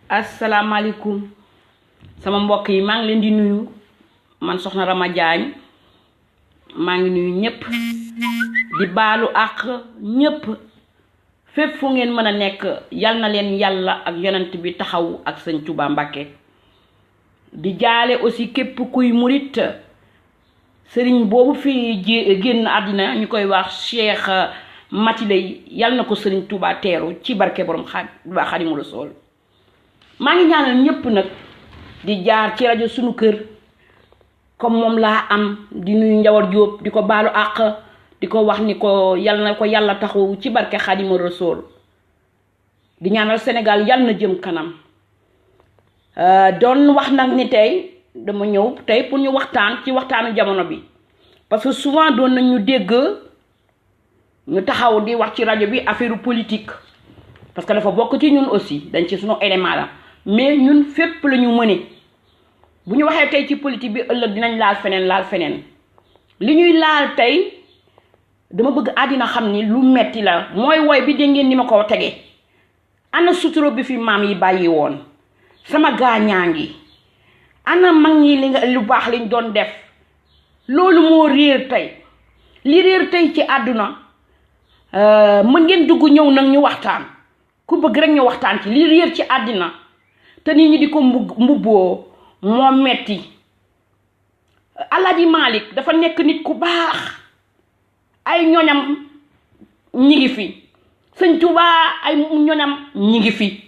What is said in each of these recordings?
asalaamaaleykum sama mbokk yi maa ngi leen di nuyu man soxna Rama Diagne maa ngi nuyu ñëpp di baalu ak ñëpp fépp fu ngeen mën a nekk yal na leen yàlla ak yonent bi taxaw ak sëñ Touba Mbacké di jaale aussi képp kuy murit sëriñ boobu fi génn àddina ñu koy wax Cheikh Mati Lay yal na ko sëriñ Touba teeru ci barke borom Xaadimu Rasuul maa ngi ñaanal ñëpp nag di jaar ci rajo sunu kër comme moom laa am di nuyu Njawar Jóob di ko baalu àq di ko wax ni ko yal na ko yàlla taxaw ci barke Xaadimu Rasuul di ñaanal Sénégal yal na jëm kanam doon wax nag ni tey dama ñëw tey pour ñu waxtaan ci waxtaanu jamono bi parce que souvent doon nañ ñu dégg ñu taxaw di wax ci rajo bi affaire politique parce que dafa bokk ci ñun aussi dañ ci sunu élément la mais ñun fépp la ñu mëne bu ñu waxee tey ci politique bi ëllëg dinañ laal feneen li ñuy laal tey dama bëgg àddina xam ni lu metti la mooy woy bi dégg ngeen ni ma ko tege ana suturo bi fi maam yi bàyyi woon sama gaañaa ngi ana mag ñi lu baax liñ doon def loolu moo réer tey li réer tey ci àdduna mën ngeen dugg ñëw nag ñu waxtaan ku bëgg rek ñu waxtaan ci li réer ci àddina te nit ñi di ko mbubboo moo metti Alaaji Malick dafa nekk nit ku baax ay ñoñam ñi ngi fi sëñ Tuubaa ay ñoñam ñi ngi fi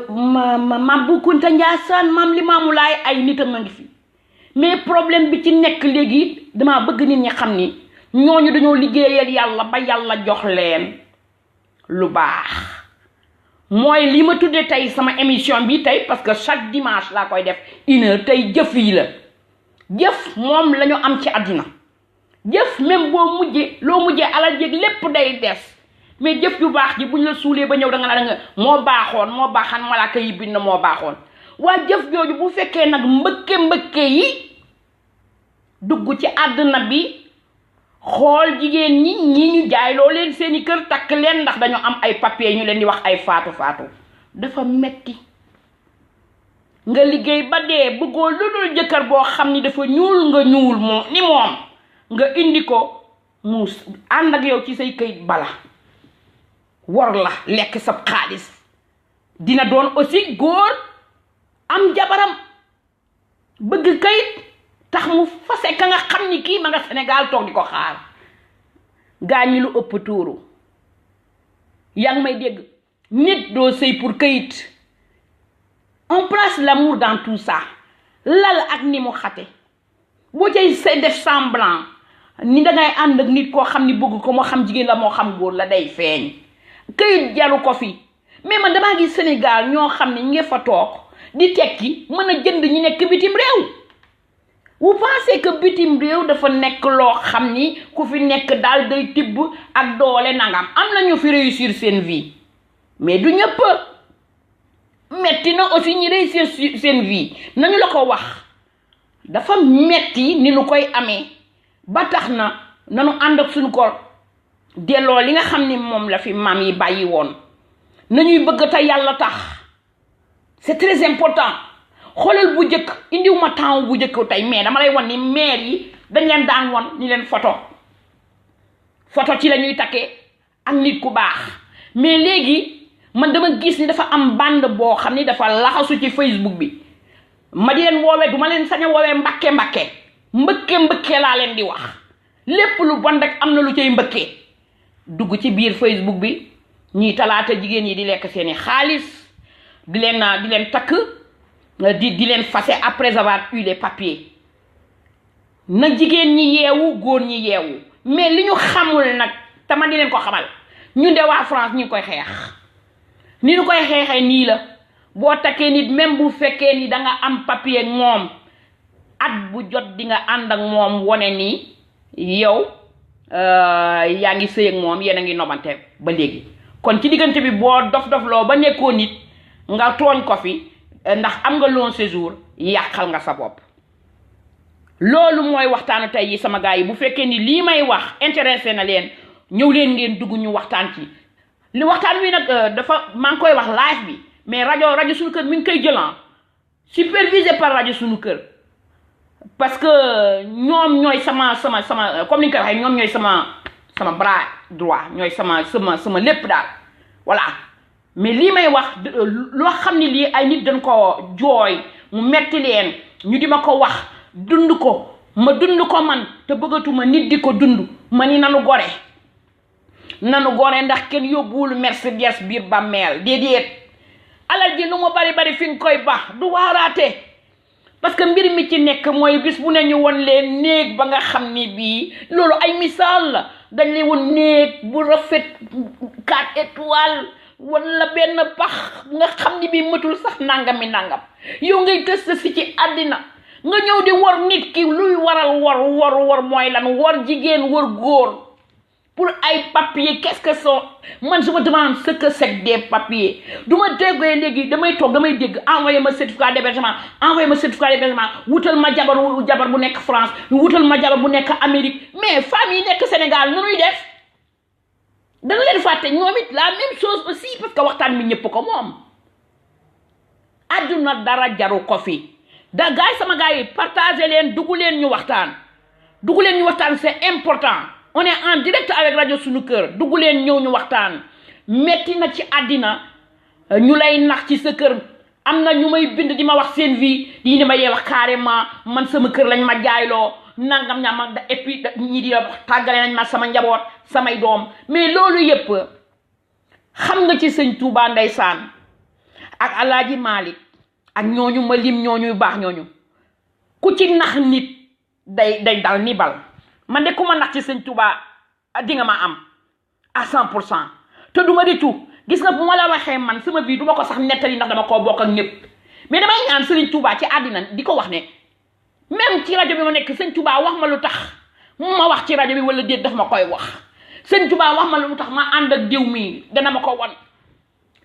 maam Bu Kunta Njaasaan maam Limaamu Laay ay nitam a ngi fi mais problème bi ci nekk léegi dama bëgg nit ñi xam ni ñooñu dañoo liggéeyal yàlla ba yàlla jox leen lu baax mooy li ma tuddee tey sama émission bi tey parce que chaque dimanche laa koy def 1 heure tey jëf yi la jëf moom la ñu am ci àddina jëf même boo loo mujjee alal jéeg lépp day des mais jëf yu baax ji buñ la suulee ba ñëw da nga moo baaxaan malaaka yi bind moo baaxoon waa jëf jooju bu fekkee nag mbëkke yi dugg ci àddina bi xool jigéen ñi ñu jaay loo leen seeni kër takk leen ndax dañu am ay papier ñu leen di wax ay faatu dafa metti nga liggéey ba dee bëggoo lu dul jëkkër boo xam ni dafa ñuul nga ñuul moom ni moom nga indi ko mu ànd ak yow ci say këyit bala war la lekk sab xaalis dina doon aussi góor am jabaram bëgg kayit tax mu fase ka nga xam ni kii ma nga Sénégal toog di ko xaar gaañi lu ëpp tuuru yaa ngi may dégg nit doo sëy pour kayit on place l'amour dans tout ça lal ak ni mu xate boo cay say def semblant ni dangay ànd ak nit koo xam ni bëgg ko moo xam jigéen la moo xam góor la day feeñ kayit jaru ko fi mais man damaa gis Sénégal ñoo xam ne ñi nga fa toog di tekki mën a jënd ñi nekk bitim réew vous pensez que bitim réew dafa nekk loo xam ni ku fi nekk daal day tibb ak doole nangam am na ñu fi réussir seen vie mais du ñëpp metti na aussi ñi réussir seen vie nañu la ko wax dafa metti ni nu koy amee ba tax na nanu ànd ak suñu ko delloo li nga xam ni moom la fi maam yi bàyyi woon nañuy bëgg te yàlla tax c'est très important xoolal bu njëkk indiwuma temps bu njëkk tey mais dama lay wan ni maire yi dañ leen daan won ni leen photo ci la ñuy takkee ak nit ku baax mais léegi man dama gis ni dafa am bande boo xam ni dafa laxasu ci Facebook bi ma di leen woowee du ma leen sañ a woowee mbëkke laa leen di wax lépp lu bon rek am na lu cay mbëkkee dugg ci biir Facebook bi ñii talaata jigéen yi di lekk seeni xaalis di leen takk di leen fase après avoir eu les papiers na jigéen ñi yeewu góor ñi yeewu mais li ñu xamul nag tama di leen ko xamal ñun de waa France ñu ngi koy xeex ni ñu koy xeexee nii la boo takkee nit même bu fekkee ni da nga am papier ak moom at bu jot di nga ànd ak moom wone ni yow yaa ngi sëy ak moom yéen a ngi nobante ba léegi kon ci diggante bi boo dof-dofloo ba nekkoo nit nga tooñ ko fi ndax am nga long séjour yàqal nga sa bopp loolu mooy waxtaanu tey yi sama gars yi bu fekkee ni lii may wax intéressé na leen ñëw leen ngeen dugg ñu waxtaan ci li waxtaan wi nag dafa maa ngi koy wax live bi mais rajo suñu kër mi ngi koy jëlan supervisé par rajo suñu kër parce que ñoom ñooy sama comme ni nga ko waxee ñoom ñooy sama bras droit ñooy sama lépp daal voilà mais lii may wax loo xam ne lii ay nit dañ ko jooy mu metti leen ñu di ma ko wax dund ko ma dund ko man te bëggatuma nit di ko dund ma ni nanu gore ndax kenn yóbbuwul Mercedes biir bàmmeel déedéet alal ji lu mu bari fi nga koy baax du waaraate parce que mbir mi ci nekk mooy bis bu ne ñu won leen néeg ba nga xam ni bii loolu ay misaal la dañ lay won néeg bu rafet 4 étoiles wala benn pax nga xam ni bii matul sax nangam yow ngay test si ci àddina nga ñëw di wor nit ki luy waral wor mooy lan wor jigéen wor góor pour ay papiers qu'est-ce que sont man je me demande ce que c'est des papiers du ma déggee léegi damay dégg envoyé ma certificat d'hébergement wutal ma jabar bu nekk France wutal ma jabar bu nekk Amérique mais femmes yi nekk Sénégal nu ñuy def da nga leen fàtte ñoom it la même chose aussi parce que waxtaan mi ñëpp ko moom adduna dara jaru ko fi sama gars yi partagé leen dugg leen ñu waxtaan c'est important. On est en direct avec rajo suñu kër dugg leen ñëw ñu waxtaan metti na ci àddina ñu lay nax ci sa kër am na ñu may bind di ma wax seen vie di ma yee wax carrément man sama kër lañ ma jaayloo nangam ñaama et puis ñi di wax tàggale nañ ma sama njaboot samay doom mais loolu yépp xam nga ci sëñ Touba ndeysaan ak Alaaji Malick ak ñooñu ma lim ñooñuy baax ñooñu ku ci nax nit day dal ni bal man de ku ma nax ci sëñ Touba di nga ma am à 100% te du ma di tout gis nga bu ma la waxee man sama vie du ma ko sax nettali ndax dama koo bokk ak ñëpp mais damay ñaan sëriñ Touba ci àddina di ko wax ne même ci rajo bi ma nekk sëñ Touba wax ma lu tax ma wax ci rajo bi wala déet daf ma koy wax sëñ Touba wax ma lu tax ma ànd ak diw mi dana ma ko wan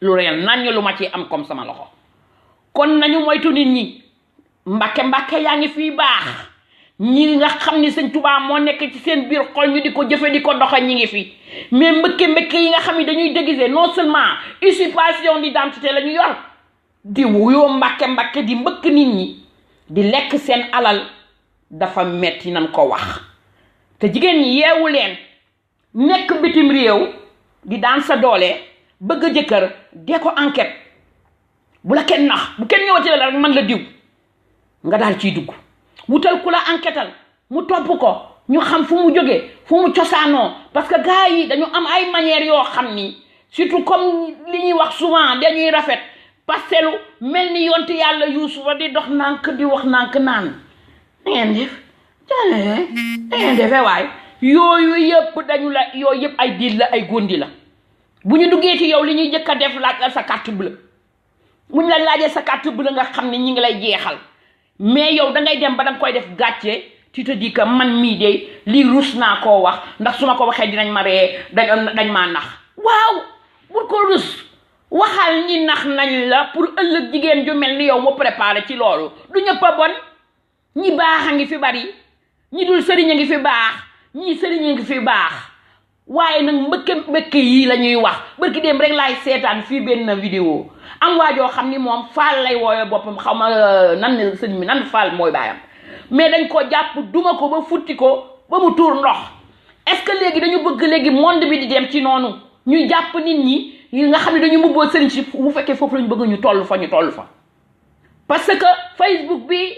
lu réel nañ lu ma ci am comme sama loxo kon nañu moytu nit ñi mbàkke yaa ngi fii baax ñi nga xam ni sëñ Touba moo nekk ci seen biir xol ñu di ko jëfe di ko doxe ñi ngi fi mais mbëkke yi nga xam ni dañuy déguiser non seulement usurpation d'identité la ñu yor di wuyoo mbàkke di mbëkk nit ñi di lekk seen alal dafa metti nan ko wax te jigéen ñi yeewu leen nekk bitim réew di daan sa doole bëgg jëkkër dee ko enquête bu la kenn nax bu kenn ñëwati la rek man la diw nga daal ciy dugg wutal ku la enquêtal mu topp ko ñu xam fu mu jógee fu mu cosaanoo parce que gars yi dañu am ay manières yoo xam ni surtout comme li ñuy wax souvent dañuy rafet pastelu mel ni yonti yàlla Yuusufa di dox nànk di wax nànk naan dangeen defee waay yooyu yëpp ay diil la ay góndi la bu ñu duggee ci yow li ñuy jëkk a def laaj sa carte bleue bu ñu la laajee sa carte bleue nga xam ne ñi ngi lay jeexal mais yow da ngay dem ba danga koy def gàcce tu te dis que man mii de lii rus naa koo wax ndax su ma ko waxee dinañ ma ree dañ maa nax waaw bul ko rus waxal ñi nax nañ la pour ëllëg jigéen ju mel ni yow mu préparé ci loolu du ñëpp a bon ñi baax a ngi fi bari ñi dul sëriñ a ngi fi baax ñi sëriñ a ngi fi baax waaye nag mbëkke yii la ñuy wax barki dem rek laay seetaan fii benn vidéo am waajoo xam ni moom faal lay woowe boppam xaw ma nan sëñ mi nan faal mooy baayam mais dañ ko jàpp duma ko ba futti ko ba mu tuur ndox est-ce que léegi dañu bëgg léegi monde bi di dem ci noonu ñuy jàpp nit ñi yi nga xam ne dañu mubboo sëriñ si bu fekkee foofu lañu bëgg ñu toll fa parce que Facebook bi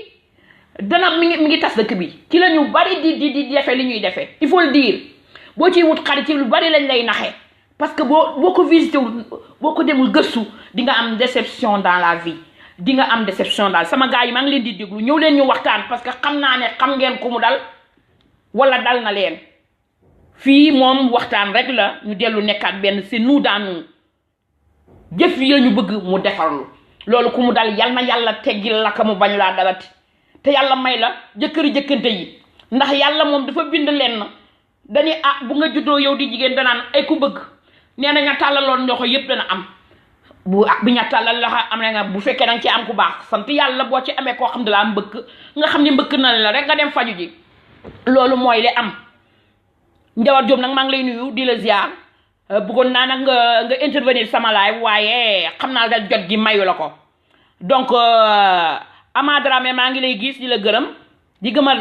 dana mi ngi tas dëkk bi ci la ñu bari di defee li ñuy defee il faut le dire boo ciy wut xarit ci lu bari lañ lay naxee parce que boo ko visité wul boo ko demul gëstu di nga am déception dans la vie di nga am déception daal sama gars yi maa ngi leen di déglu ñëw leen ñu waxtaan parce que xam naa ne xam ngeen ku mu dal wala dal na leen fii moom waxtaan rek la ñu dellu nekkaat benn c'est nous dans nous jëf yi la ñu bëgg mu defarlu loolu ku mu dal yal na yàlla teggil la ka mu bañ laa dalati te yàlla may la jëkkante yi ndax yàlla moom dafa bind leen na dañuy bu nga juddoo yow di jigéen danaan ay ku bëgg nee na nga tàllaloon loxo yépp dana am bi ña tàllal loxo am na nga bu fekkee danga ci am ku baax sant yàlla boo ci amee koo xam ne laa mbëkk nga xam ne mbëkk na la rek nga dem faju ji loolu mooy li am Njawar Jóob nag maa ngi lay nuyu di la ziar bëggoon naa nag nga intervenir sama live waaye xam naa da jot gi mayu la ko donc Ama Dramé maa ngi lay gis di la gërëm di gëmal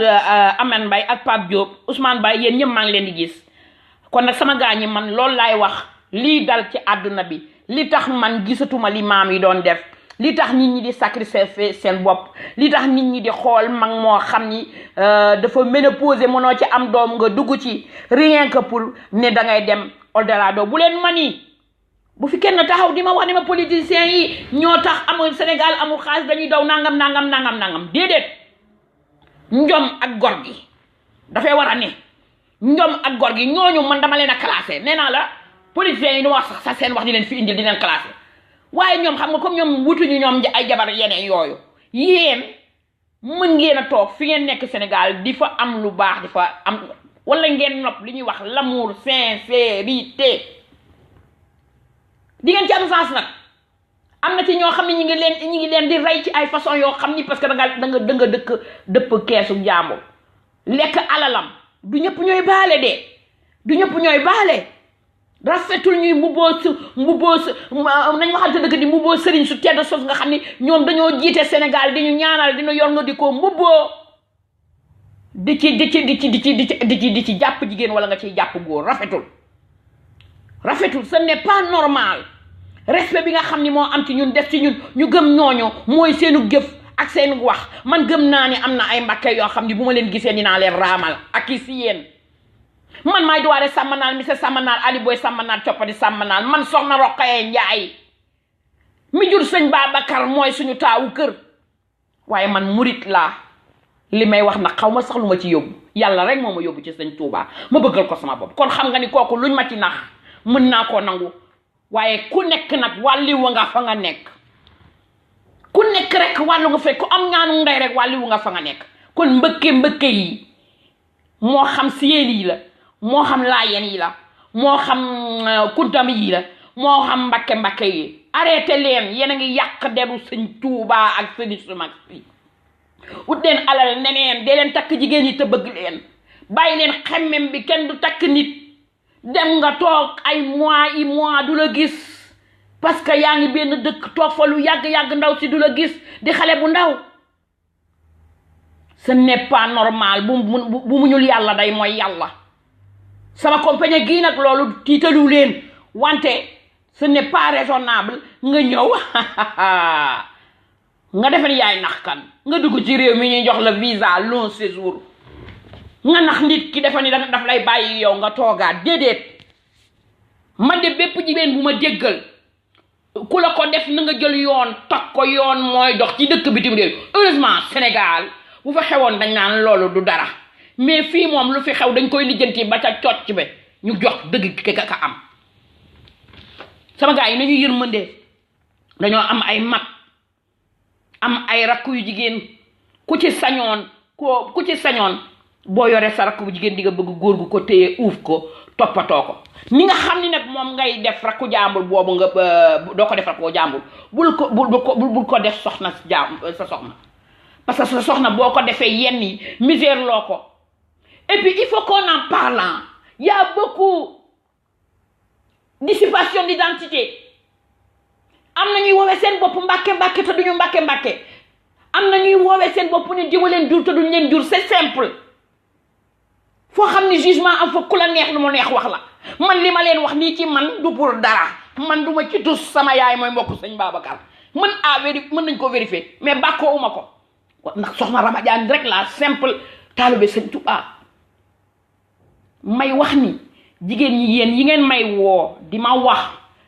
Amane Mbaye ak Pape Diop Ousmane Baye yéen ñëpp maa ngi leen di gis kon nag sama gaa ñi man loolu laay wax lii dal ci àdduna bi li tax man gisatuma li maam yi doon def li tax nit ñi di sacrifier seen bopp li tax nit ñi di xool mag moo xam ni dafa ménopause mënoo ci am doom nga dugg ci rien que pour ne da ngay dem au-delà doo bu leen mani bu fi kenn taxaw di ma wax ne ma politiciens yi ñoo tax amul Sénégal amul xaalis dañuy daw nangam déedéet njom ak gor gi dafay war a ne njom ak gor gi ñooñu man dama leen a classé nee naa la politiciens yi du ma wax sax sa seen wax di leen fi indil di leen classé waaye ñoom xam nga comme ñoom wutuñu ñoom ay jabar yeneen yooyu yéen mën ngeen a toog fi ngeen nekk Sénégal di fa am lu baax di fa am wala ngeen nopp li ñuy wax l'amour sincérité di ngeen ci am sens nag am na ci ñoo xam ne ñi ngi leen di rey ci ay façon yoo xam ni parce que da nga dëpp keesu jàmbur lekk alalam du ñëpp ñooy baale de du ñëpp ñooy baale rafetul ñuy mbubboo nañ waxante dëgg di mbubboo sëriñ su tedd sos nga xam ni ñoom dañoo jiite Sénégal di ñu ñaanal dina yor nga di ko mbubboo di ci jàpp jigéen wala nga ciy jàpp góor rafetul ce n'est pas normal respect bi nga xam ni moo am ci ñun def ci ñun ñu gëm ñooñu mooy seenu jëf ak seen wax man gëm naa ni am na ay mbakke yoo xam ni bu ma leen gisee dinaa leen raamal ak i si yéen man maay duwaare sàmmanaal monsieur sàmmanaal Ali Boy sàmmanaal coppadi sàmmanaal man soxna Roqaye Njaay mi jur sëñ Babacar mooy suñu taawu kër waaye man murit laa li may wax nag xaw ma sax lu ma ci yóbbu yàlla rek moo ma yóbbu ci sëñ Touba ma bëggal ko sama bopp kon xam nga ni kooku luñ ma ci nax mën naa koo nangu waaye ku nekk nag wàlliwu nga fa nga nekk ku nekk rek wàllu nga fekk ku am ñaanu ndey rek wàlliwu nga fa nga nekk kon mbëkke yi moo xam siyeen yi la moo xam laayeen yi la moo xam kuntam yi la moo xam mbakke yi arrêté leen yéen a ngi yàq deru sëñ Touba ak sëñ su mag si ut leen alal neneen dee leen takk jigéen yi te bëgg leen bàyyi leen xemmem bi kenn du takk nit dem nga toog ay mois du la gis parce que yaa ngi benn dëkk toog fa lu yàgg ndaw si du la gis di xale bu ndaw ce n'est pas normal bu muñul yàlla day mooy yàlla sama compagnie gii nag loolu tiitalu leen wante ce n'est pas raisonnable nga ñëw nga defe ni yaay nax kan nga dugg ci réew mi ñuy jox la visa long séjour nga nax nit ki defe ni daf lay bàyyi yow nga toogaat déedéet man de bépp jigéen bu ma déggal ku la ko def na nga jël yoon tag ko yoon mooy dox ci dëkk bitim réew heureusement Sénégal bu fa xewoon dañ naan loolu du dara mais fii moom lu fi xew dañ koy lijjanti ba ca cocc be ñu jox dëgg ka am sama gars yi nañu yërmande dañoo am ay mag am ay rakk yu jigéen ku ci sañoon boo yoree sa rakk bu jigéen di nga bëgg góor gu ko téye uuf ko toppatoo ko ni nga xam ni nag moom ngay def rakku jàmbur boobu nga doo ko def rakku jàmbur bul ko def soxna sa soxna parce que sa soxna boo ko defee yenn yi misère loo ko et puis il faut qu'on en parle. Il y a beaucoup dissipation d'identité am na ñuy woowee seen bopp mbàkke te duñu mbàkke am na ñuy woowee seen bopp ne diwa leen jur te duñu leen jur c'est simple foo xam ni jugement am fa ku la neex lu mu neex wax la man li ma leen wax nii ci man du pour dara man duma ci tus sama yaay mooy mbokk sëñ Babacar mën nañ ko vérifier mais bàkkoo uma ko ndax soxna Ramadiane rek la simple taalibe sëñ Touba may wax ni jigéen ñi yéen yi ngeen may woo di ma wax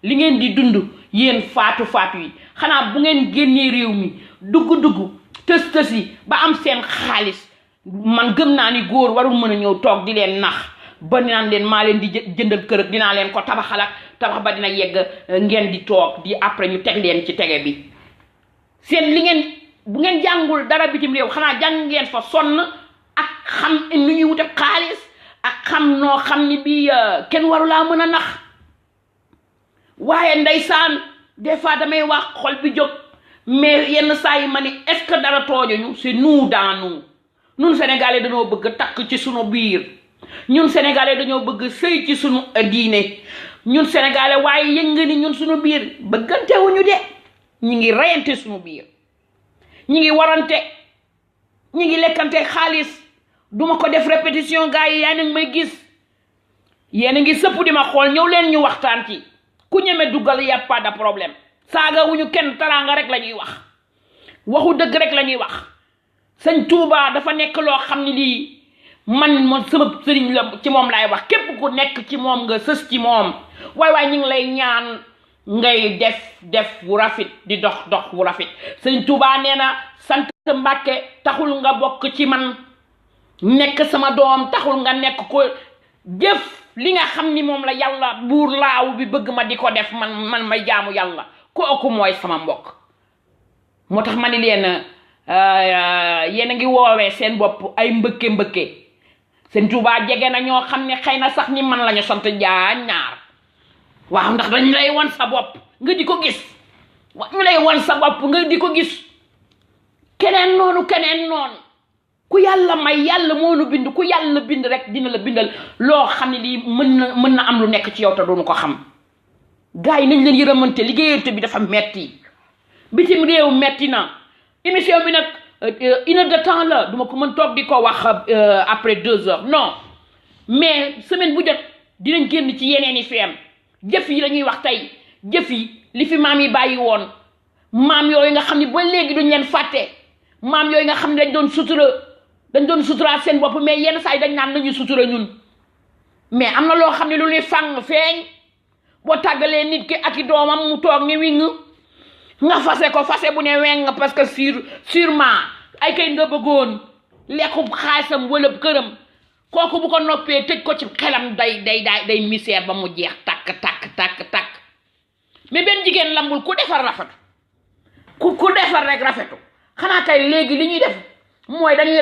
li ngeen di dund yéen faatu yi xanaa bu ngeen génnee réew mi dugg tës yi ba am seen xaalis man gëm naa ni góor warul mën a ñëw toog di leen nax ba naan leen maa leen di jëndal kër dinaa leen ko tabaxal ak tabax ba dina yegg ngeen di toog di après ñu teg leen ci tege bi seen li ngeen bu ngeen jàngul dara bitim réew xanaa jàng ngeen fa sonn ak xam nu ñuy wute xaalis ak xam noo xam ni bi kenn warulaa mën a nax waaye ndeysaan des fois damay wax xol bi jóg mais yenn saa yi ma ni est-ce que dara toojuñu c'est nous dans nous ñun sénégalais dañoo bëgg takk ci sunu biir ñun sénégalais dañoo bëgg sëy ci sunu diine ñun sénégalais waaye yëg nga ni ñun suñu biir bëggantewuñu de ñi ngi reyante suñu biir ñi ngi warante ñi ngi lekkante xaalis duma ko def répétition gars yi yaa ngi may gis yéen a ngi sëpp di ma xool ñëw leen ñu waxtaan ci ku ñeme duggal y a pas de problème saaga wuñu kenn taraanga rek la ñuy wax waxu dëgg rek la ñuy wax sëñ Touba dafa nekk loo xam ne lii man sama sëriñ la ci moom laay wax képp ku nekk ci moom nga sës ci moom waay ñu ngi lay ñaan ngay def wu rafet di dox wu rafet sëñ Touba nee na sant Mbàkke taxul nga bokk ci man nekk sama doom taxul nga nekk ko jëf li nga xam ni moom la yàlla buur laaw bi bëgg ma di ko def man may jaamu yàlla kooku mooy sama mbokk moo tax ma ni leen yéen a ngi woowee seen bopp ay mbëkke seen Touba jege na ñoo xam ne xëy na sax ni man lañu sant ñaar waaw ndax dañu lay wan sa bopp nga di ko gis ñu lay wan sa bopp nga di ko gis keneen noonu ku yàlla may yàlla moo nu bind ku yàlla bind rek dina la bindal loo xam ne lii mën na am lu nekk ci yow te doonu ko xam gars yi nañ leen yërëmante liggéeyante bi dafa metti bitim réew metti na émission bi nag 1 heure de temps la duma ko mën toog di ko wax après 2 heures non mais semaine bu jot dinañ génn ci yeneen i feem jëf yi la ñuy wax tey jëf yi li fi maam yi bàyyi woon maam yooyu nga xam ne ba léegi duñ leen fàtte maam yooyu nga xam ne dañ doon sutura seen bopp mais yenn saa yi dañ naan nañu sutura ñun mais am na loo xam ne lu ñuy fàng feeñ boo tàggalee nit ki ak i doomam mu toog ni wing nga fase ko fase bu ne weng parce que sûrement ay kay nga bëggoon lekku xaalisam wala këram kooku bu ko noppee tëj ko ci xelam day misère ba mu jeex takk mais benn jigéen lambul ku defar rafetu ku defar rek rafetu xanaa kay léegi li ñuy def mooy dañuy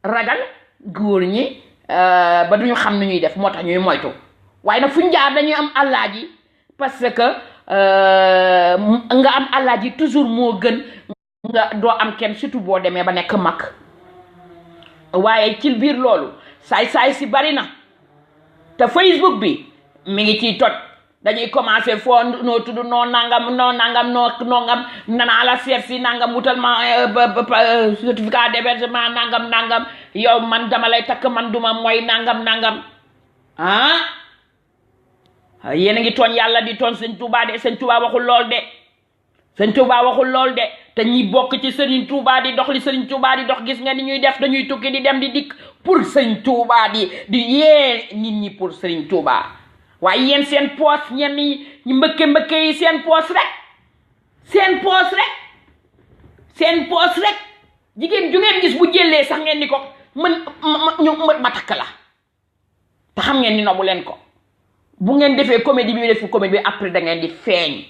ragal góor ñi ba duñu xam ni ñuy def moo tax ñuy moytu waaye nag fu ñu jaar dañuy am àllaaji parce que nga am àllaaji toujours moo gën nga doo am kenn surtout boo demee ba nekk mag waaye ci biir loolu saay si bari na te Facebook bi mi ngi ciy toj dañuy commencé foo noo tudd noo nangam nanaa la seet si nangam wutal ma certificat d'hébergement nangam yow man dama lay takk man duma mooy nangam yéen a ngi tooñ yàlla di tooñ sëñ Touba de sëñ Touba waxul lool de te ñi bokk ci sëriñ Touba di dox li sëriñ Touba di dox gis nga ni ñuy def dañuy tukki di dem di dikk pour sëñ Touba di yee nit ñi pour sëriñ Touba waaye yéen seen poos ñenn ñi mbëkke yi seen poos rek jigéen ju ngeen gis bu jëlee sax ngeen ni ko ma takk la te xam ngeen ni nobu leen ko bu ngeen defee comédie bi après da ngeen di feeñ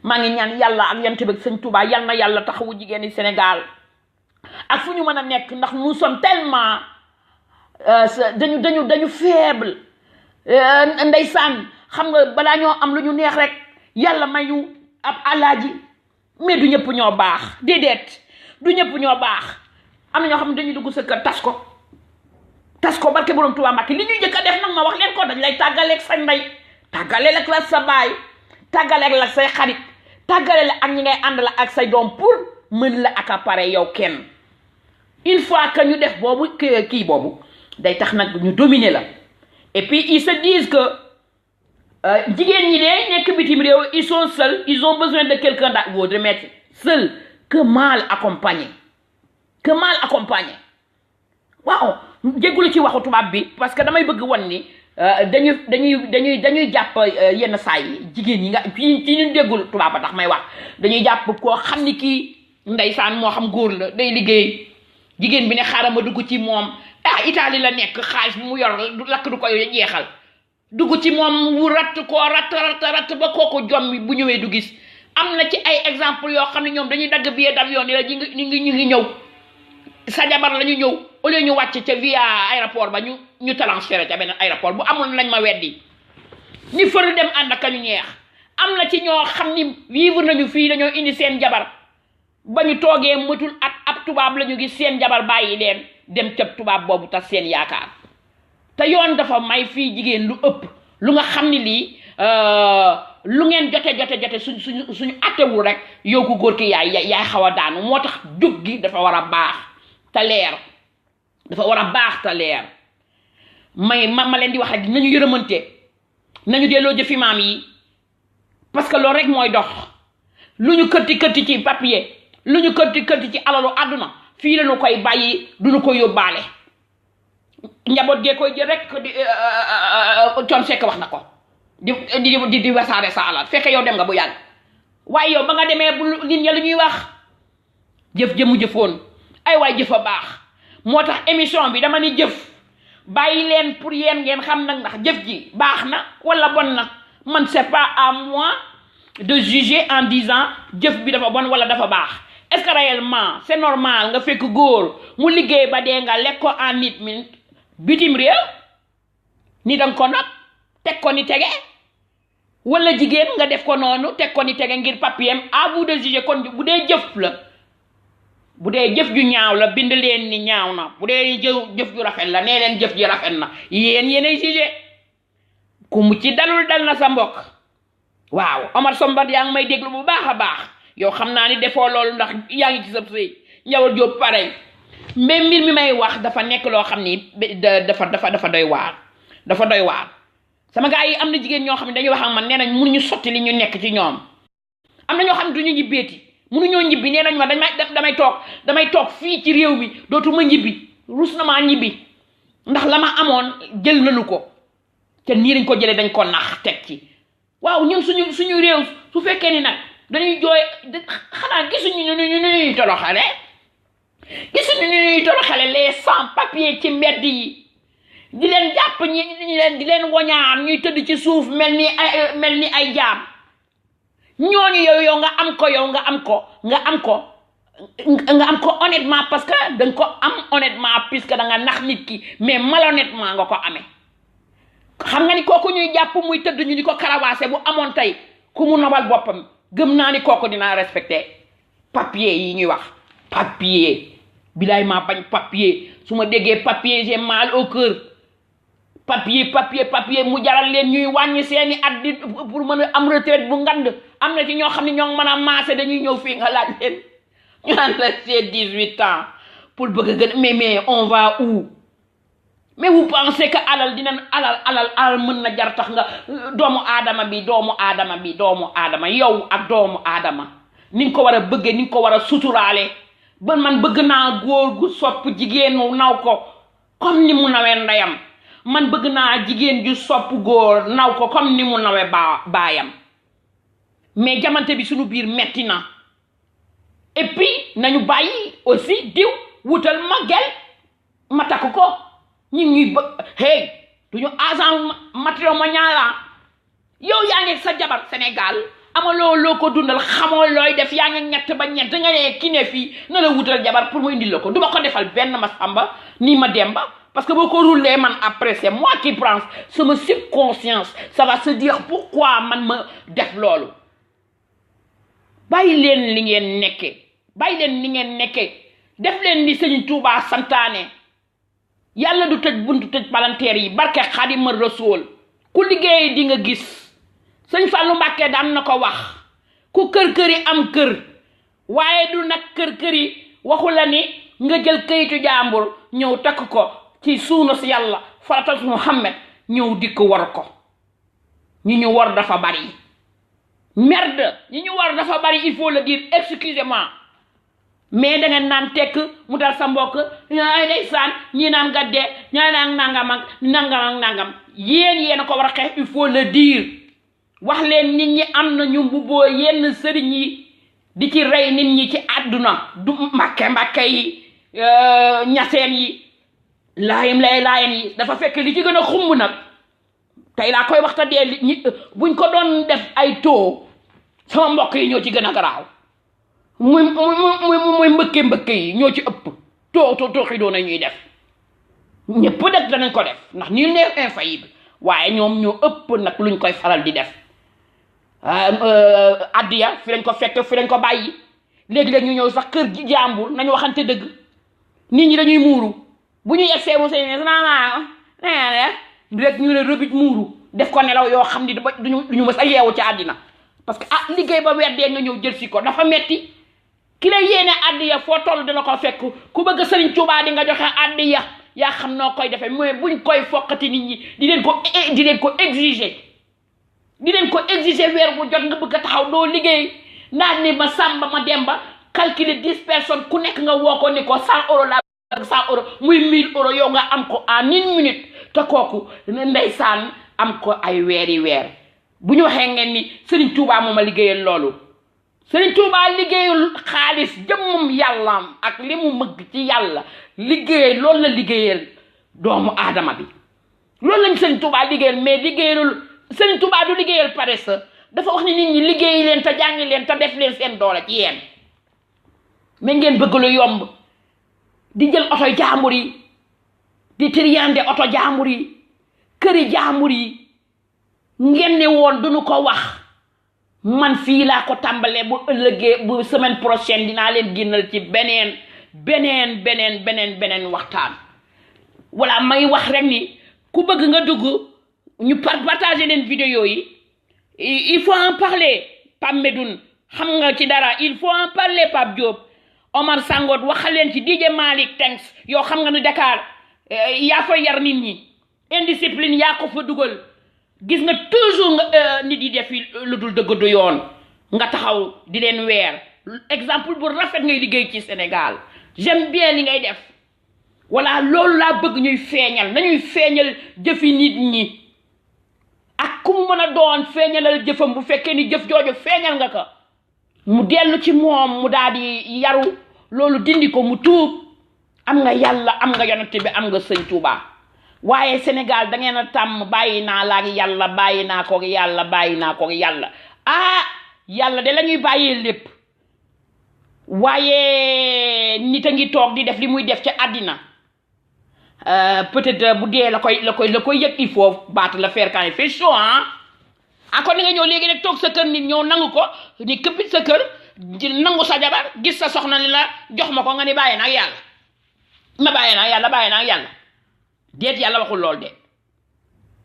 maa ngi ñaan yàlla ak yonent bi sëñ Touba yal na yàlla taxawu jigéen yi Sénégal ak fu ñu mën a nekk ndax nous sommes tellement dañu faible ndeysaan xam nga balaa ñoo am lu ñu neex rek yàlla may ñu ab alaaji mais du ñëpp ñoo baax déedéet du ñëpp ñoo baax am na ñoo xam ne dañuy dugg sa kër tas ko barke borom Touba Mbàkke li ñuy njëkk a def nag ma wax leen ko dañ lay tàggaleeg sa ndey tàggaleel ak la sa baay tàggaleel ak say xarit tàggaleel ak ñi ngay ànd la ak say doom pour mën la accaparer yow kenn une fois que ñu def boobu kii boobu day tax nag ñu dominer la et puis ils se disent que jigéen ñi de nekk bitim réew ils sont seuls ils ont besoin de quelqu'un d'autre mais seul que mal accompagné waaw jéggulu ci waxu tubaab bi parce que damay bëgg wan ni dañuy jàpp yenn saa yi jigéen ñi nga ci ñu déggul tubaab ba tax may wax dañuy jàpp koo xam ni kii ndeysaan moo xam góor la day liggéey jigéen bi ne xaaral ma dugg ci moom Italie la nekk xaalis bi mu yor lakk du ko jeexal dugg ci moom wu ratt ba kooku jommi bu ñëwee du gis am na ci ay exemple yoo xam ne ñoom dañuy dagg billet d'avion ni la ñu ngi ñëw sa jabar la ñu ñëw au lieu ñu wàcc ca via aéroport ba ñu transféré ca beneen aéroport bu amul nañ ma weddi ni fëru dem ànd ak ñu ñeex am na ci ñoo xam ni vivre nañu fii dañoo indi seen jabar ba ñu toogee matul at ab tubaab la ñu gis seen jabar bàyyi leen dem ca tubaab boobu tas seen yaakaar te yoon dafa may fii jigéen lu ëpp lu nga xam ni lii lu ngeen jote suñu attewul rek yow ko góor ki yaay xaw a daanu moo tax jóg gi dafa war a baax te leer dafa war a baax te leer ma leen di wax rek nañu yërëmante nañu delloo jëfi maam yi parce que loolu rek mooy dox lu ñu këtti ci papier lu ñu këtti ci alalu àdduna fii lañu koy bàyyi duñu ko yóbbaale njaboot gee koy jël rek di Thione Seck wax na ko di wasaare sa alal fekke yow dem nga bu yàgg waaye yow ba nga demee bu nit ña lu ñuy wax jëf jëmu jëfoon ay waay jëf a baax moo tax émission bi dama ni jëf bàyyi leen pour yéen ngeen xam nag ndax jëf ji baax na wala bon na man c'est pas à moi de juger en disant jëf bi dafa bon wala dafa baax est-ce que réellement c'est normal nga fekk góor mu liggéey ba dee nga lekk ko en nit mi bitim réew ni danga ko nag teg ko ni tege wala jigéen nga def ko noonu teg ko ni tege ngir papiyem à vous de juger kon bu dee jëf la bu dee jëf ju ñaaw la bind leen ni ñaaw na bu dee jëf ju rafet la nee leen jëf ji rafet na yéenay juger ku mu ci dal na sa mbokk waaw Omar Sombat yaa ngi may déglu bu baax a baax yow xam naa ni defoo loolu ndax yaa ngi ci sa sëy Ndiawar Diop pare mais mbir mi may wax dafa nekk loo xam ni dafa doy waar dafa doy waar sama gars yi am na jigéen ñoo xam ne dañuy wax ak man nee nañ mënuñu sotti li ñu nekk ci ñoom am na ñoo xam ne duñu ñibbeeti mënuñoo ñibbi nee nañ ma damay toog fii ci réew mi dootuma ñibbi rus na maa ñibbi ndax la ma amoon jël nañu ko te nii lañ ko jëlee dañ ko nax teg ci waaw ñun suñu réew su fekkee ni nag dañuy jooy xanaa gisuñu ñu ñuy toroxale les sans papier ci mbedd yi di leen jàpp di leen woñaar ñuy tëdd ci suuf mel ni ay jaam ñooñu yow nga am ko honnêtement parce que danga ko am honnêtement puisque da nga nax nit ki mais malhonnêtement nga ko amee xam nga ni kooku ñuy jàpp muy tëdd ñu di ko karawaase bu amoon tey ku mu nobal boppam gëm naa ni kooku dinaa respecté papier yi ñuy wax papier bilaay maa bañ papier su ma déggee papier j'ai mal au cœur papier mu jaral leen ñuy wàññi seeni at di pour mën a am retraite bu ngand am na ci ñoo xam ne ñoo mën a maase dañuy ñëw fii nga laaj leen ñu naan la c'est 18 ans pour bëgg a gën mais on va où mais vous pensez que alal mën na jar tax nga doomu aadama yow ak doomu aadama ni nga ko war a bëggee ni nga ko war a suturaale ba man bëgg naa góor gu sopp jigéenu naw ko comme ni mu nawee ndeyam man bëgg naa jigéen ju sopp góor naw ko comme ni mu nawee baayam mais jamante bi suñu biir metti na et puis nañu bàyyi aussi diw wutal ma gel ma takk ko ñuy bëgg hey duñu agent matrimonial yow yaa ngi sa jabar Sénégal amaloo loo ko dundal xamoo looy def yaa ngi ñett ba ñett nga ne ki ne fii na la wutal jabar pour mu indil la ko du ma ko defal benn ma samba ni ma demba parce que boo ko roulee man après c'est moi qui prends sama subconscience ça va se dire pourquoi man ma def loolu bàyyi leen li ngeen nekke def leen ni Sëñ Tuubaa santaane yàlla du tëj buntu tëj palanteer yi barke Xaadimu Rasuul ku liggéey di nga gis Sëñ Fallu Mbàkke daan na ko wax ku kër-këri am kër waaye du nag kër-këri waxu la ni nga jël kayitu jàmbur ñëw takk ko ci suuna si yàlla faratas Muhammad ñëw dikk war ko ñi ñu war dafa bari merde ñi ñu war dafa bari il faut le dire excusez-moi mais da nga naan tekk mu dal sa mbokk ay ndeysaan ñi naan gadde ñaa naan nangam yéen ko war a xeex il faut le dire wax leen nit ñi am na ñu mbubboo yenn sëriñ yi di ci rey nit ñi ci àdduna du mbàkke yi ñaseen yi laayeen yi dafa fekk li ci gën a xumb nag tey laa koy waxta dee ñi buñ ko doon def ay taux sama mbokk yi ñoo ci gën a garaaw muy mbëkke yi ñoo ci ëpp tooxi doona ñuy def ñëpp def danañ ko def ndax nul n'est infaillible waaye ñoom ñoo ëpp nag luñ koy faral di def addiya fi lañ ko fekk fi lañ ko bàyyi léegi-léeg ñu ñëw sax kër gi jàmbur nañu waxante dëgg nit ñi dañuy muuru bu ñuy egsee mu seen rek ñu ne rëbit muuru def ko nelaw yoo xam ni duñu mës a yeewu ci àddina parce que ah liggéey ba weddee nga ñëw jël si ko dafa metti ki la yéene addiya foo toll dina ko fekk ku bëgg Sëriñ Tuubaa di nga joxe addiya yaa xam noo koy defee mais buñ koy foqati nit ñi di leen ko exiger weer bu jot nga bëgg a taxaw doo liggéey naan ni ma Samba ma Demba calculer 10 personnes ku nekk nga woo ko ni ko 100 euros la 100 euros muy 1000 euros yow nga am ko en 1 minute te kooku ndeysaan am ko ay weer bu ñu waxee ngeen ni Sëriñ Tuubaa moom a liggéeyal loolu Sëriñ Tuubaa liggéeyul xaalis jëmmum yàllaam ak li mu mëgg ci yàlla liggéey loolu la liggéeyal doomu aadama bi loolu lañ Sëriñ Tuubaa liggéeyal mais liggéeyalul Sëriñ Tuubaa du liggéeyal paresse dafa wax ni nit ñi liggéeyi leen te jàngi leen te def leen seen doole ci yéen mais ngeen bëgg lu yomb di jël oto jaambur yi di triyande oto jaambur yi këri jaambur yi ngeen ne woon duñu ko wax man fii laa ko tàmbalee bu ëllëgee bu semaine prochaine dinaa leen génnal ci beneen waxtaan voilà may wax rek ni ku bëgg nga dugg ñu partager leen vidéo yi il faut en parler Pape Medoune xam nga ci dara il faut en parler Pape Diop Omar Sangot waxal leen ci DJ Malick Tenks yoo xam nga ne Dakar yaa fa yar nit ñi indiscipline yaa ko fa dugal gis nga toujours nga nit yi def lu dul dëgg du yoon nga taxaw di leen weer exemple bu rafet ngay liggéey ci Sénégal j'aime bien li ngay def voilà loolu laa bëgg ñuy feeñal nañuy feeñal jëfi nit ñi ak ku mu mën a doon feeñalal jëfam bu fekkee ni jëf jooju feeñal nga ko mu dellu ci moom mu daal di yaru loolu dindi ko mu tuub am nga yàlla am nga yonent bi am nga Sëñ Tuubaa waaye Sénégal da ngeen a tàmm bàyyi naa la ak yàlla bàyyi naa ko yàlla ah yàlla de la ñuy bàyyee lépp waaye nit a ngi toog di def li muy def ci àddina peut-être bu dee la koy yëg il faut battre le fer quand il fait chaud encore ni nga ñëw léegi nag toog sa kër nit ñëw nangu ko ni këppit sa kër nangu sa jabar gis sa soxna ni la jox ma ko nga ni bàyyi naa yàlla déet yàlla waxul loolu de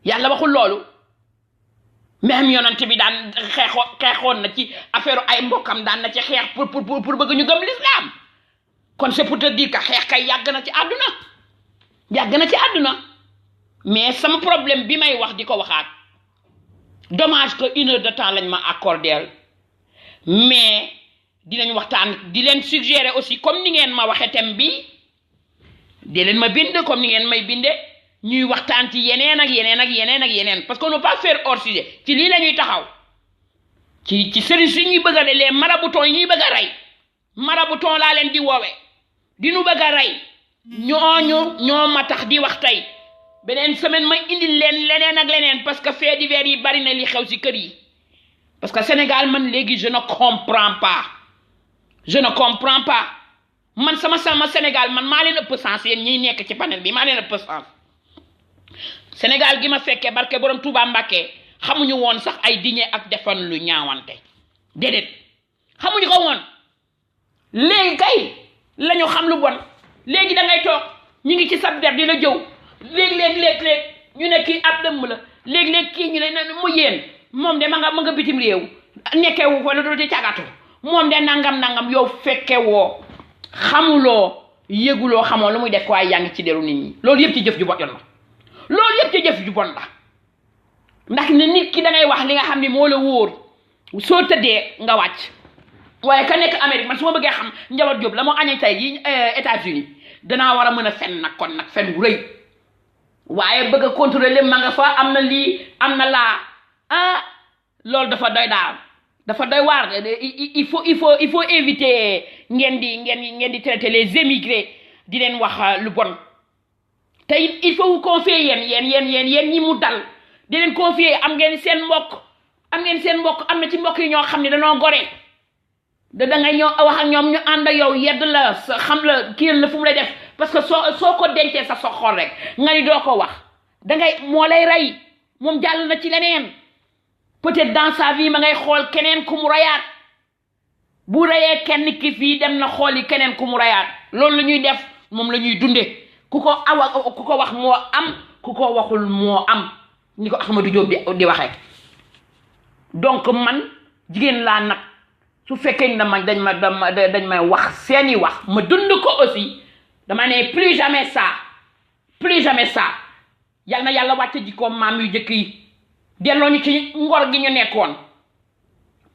yàlla waxul loolu même yonent bi daan xeexoon na ci affaire ay mbokkam daan na ci xeex pour bëgg ñu gëm l'islam kon c'est pour te dire que xeex kay yàgg na ci àdduna mais sama problème bi may wax di ko waxaat dommage que 1 heure de temps lañ ma accordé mais dinañ waxtaan di leen suggérer aussi comme ni ngeen ma waxe thème bi di leen ma bind comme ni ngeen may binde ñuy waxtaan ci yeneen parce qu'on ne peut pas faire hors sujet ci lii la ñuy taxaw ci sëriñ si ñuy bëgg a les maraboutons yi ñuy bëgg a rey marabouton laa leen di woowe di nu bëgg a rey ñoo ma tax di wax tey beneen semaine may indil leen leneen parce que faits divers yi bari na li xew ci kër yi parce que Sénégal man léegi je ne comprends pas man sama Sénégal man maa leen ëpp sens yéen ñiy nekk ci panel bi maa leen ëpp sens Sénégal gi ma fekkee barke borom Touba Mbacké xamuñu woon sax ay diñe ak defan lu ñaawante déedéet xamuñu ko woon léegi kay lañu xam lu bon léegi da ngay toog ñu ngi ci sab der di la jëw léeg-léeg ñu ne kii ab dëmm la léeg-léeg kii ñu ne mu yéen moom de ma nga bitim réew nekkewu fa lu dul ci cagatu moom de nangam yow fekke woo xamuloo yëguloo xamoo lu muy def ko ay yaa ngi ci deru nit ñi loolu yëpp ci jëf ju bon la ndax ne nit ki da ngay wax li nga xam ne moo la wóor soo tëddee nga wàcc waaye ka nekk Amérique man su ma bëggee xam Ndiawar Diop la moo añee tey yi États-Unis danaa war a mën a fen nag kon nag fen wu rëy waaye bëgg a contrôler ma nga fa am na lii am na laa loolu dafa doy waar il faut éviter ngeen di traiter les émigrés di leen wax lu bon te il faut vous confier yéen ñi mu dal di leen confier am ngeen seen mbokk am na ci mbokk yi ñoo xam ne dañoo gore da ngay ñëw wax ak ñoom ñu ànd ak yow yedd la xam la kii la fu mu lay def parce que soo ko dencee sa xol rek nga ni doo ko wax moo lay rey moom jàll na ci leneen peut-être dans sa vie ma ngay xool keneen ku mu rayaat bu reyee kenn ki fii dem na xool yi keneen ku mu rayaat loolu la ñuy def moom la ñuy dunde ku ko wax moo am ku ko waxul moo am ni ko Ahmadou Diop di waxee. donc man jigéen laa nag su fekkee ne man dañ may wax seeni wax ma dund ko aussi dama ne plus jamais ça yal na yàlla wàcce jikkoom maam yu jëkk yi delloo ñu ci ngor gi ñu nekkoon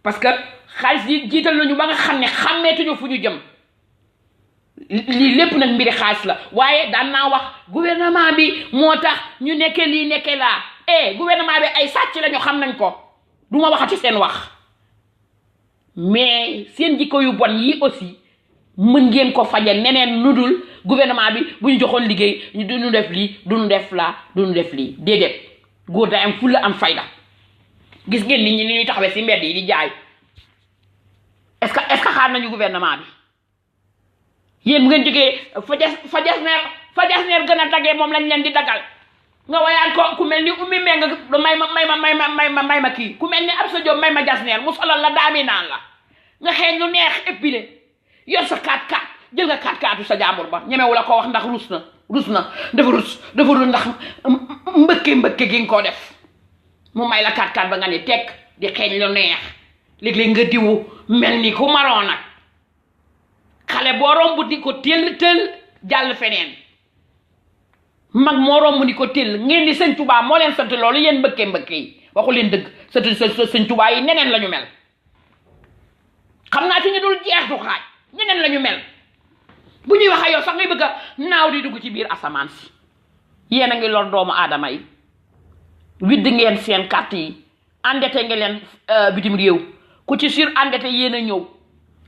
parce que xaalis yi jiital nañu ba nga xam ne xàmmeetuñu fu ñu jëm lii lépp nag mbiri xaalis la waaye daan naa wax gouvernement bi moo tax ñu nekke lii nekke laa gouvernement bi ay sàcc la ñu xam nañ ko du ma waxati seen wax mais seen jikko yu bon yi aussi mën ngeen ko faje neneen nudul gouvernement bi bu ñu joxoon liggéey duñu def lii duñu def laa duñu def lii déedéet góor day am fulla am fayda gis ngeen nit ñi ni ñuy taxawee si mbedd yi di jaay est-ce que xaar nañu gouvernement bi yéen bu ngeen jógee fajas neer gën a daggee moom lañ leen di dagal nga wayaan ko ku mel ni ummi mee nga may ma kii ku mel ni ab sa job may ma jasneer mu solal la daami naan la nga xeeñ lu neex épilé yor sa 4x4 jël nga 4x4 sa jaambur ba ñemewu la ko wax ndax rus na dafa rus ndax mbëkke gi nga ko def mu may la 4x4 ba nga ni tekk di xeeñ lu neex léeg-léeg nga diwu mel ni ku maroon nag xale boo romb di ko tëll jàll feneen mag moo romb ni ko tëll ngeen di sëñ Tuubaa moo leen sant loolu yéen mbëkke yi waxu leen dëgg sëñ Tuubaa yi neneen la ñu mel xam naa ci ñu dul jeex du xaaj ñeneen la ñu mel bu ñuy wax ak yow sax ngay bëgg a naaw di dugg ci biir asamaan si yéen a ngi lor doomu aadama yi widd ngeen seen carte yi endetté ngeen leen bitim réew ku ci sur endetté yéen a ñëw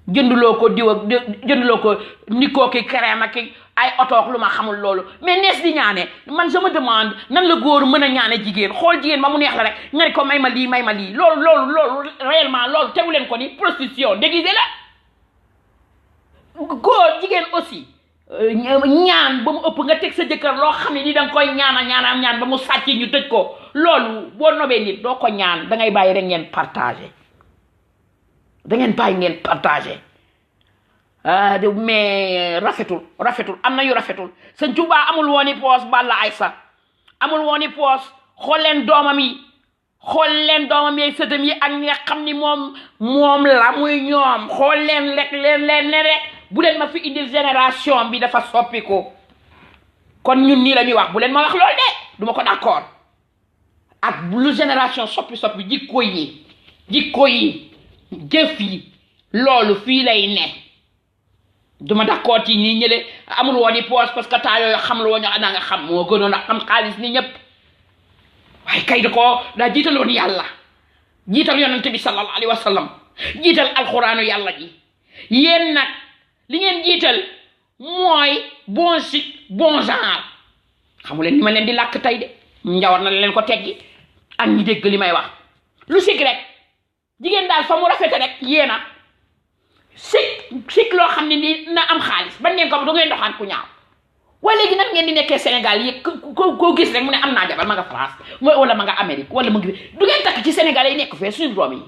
jënduloo ko diw ak jënduloo ko nikoo ki crème ak ay otoog lu ma xamul loolu mais nees di ñaane man je me demande nan la góor mën a ñaane jigéen xool jigéen ba mu neex la rek nga ne ko may ma lii loolu réellement loolu tegu leen ko ni prostitution déguisée la góor jigéen aussi ñaan ba mu ëpp nga teg sa jëkkër loo xam ne ni danga koy ñaan ba mu sàcc ñu tëj ko loolu boo nobee nit doo ko ñaan dangay bàyyi rek ngeen partagé mais rafetul am na yu rafetul sëñ Tuubaa amul wooni poos Balla Aysa amul wooni poos xool leen doomam yi sëtam yi ak ñi nga xam ni moom la muy ñoom xool leen rek leen rek bu leen ma fi indil génération bi dafa soppiku kon ñun nii la ñuy wax bu leen ma wax loolu de duma ko d'accord ak lu génération soppi jikko yi jëf yi loolu fii lay ne duma d'accord ci nii ñële amul woon i poos parce que temps yooyu xam lu woon na nga xam moo gënoon a xam xaalis ni ñëpp waaye kay da ko daa jiitaloon yàlla jiital yonent bi sallallahu alayhi wa sallam jiital alxuraanu yàlla ji yéen nag li ngeen jiital mooy bon chic bon genre xamu leen ni ma leen di làkk tey de njawar na leen ko teggi ak ñi dégg li may wax lu chic rek jigéen daal fa mu rafete rek yéena chic loo xam ne ni na am xaalis ban ngeen ko du ngeen doxaan ku ñaaw waaye léegi nag ngeen di nekkee Sénégal yi ko gis rek mu ne am naa jabar ma nga France wala ma nga Amérique wala ma ngi du ngeen takk ci Sénégal yi nekk fee suñu doom yi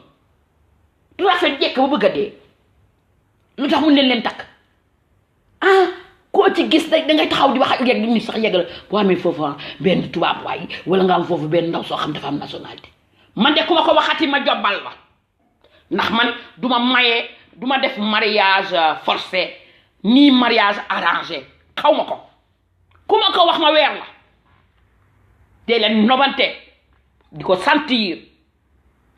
du rafet jekk ba bëgg a dee lu tax mun leen takk koo ci gis da ngay taxaw di wax ak yegg nit sax yegg la boo amee foofu benn tubaab waay wala nga am foofu benn ndaw soo xam dafa am nationalité man de ku ma ko waxati ma jobbal la ndax man duma def mariage forcé ni mariage arrangé xaw ma ko ku ma ko wax ma weer la dee leen nobante di ko sentir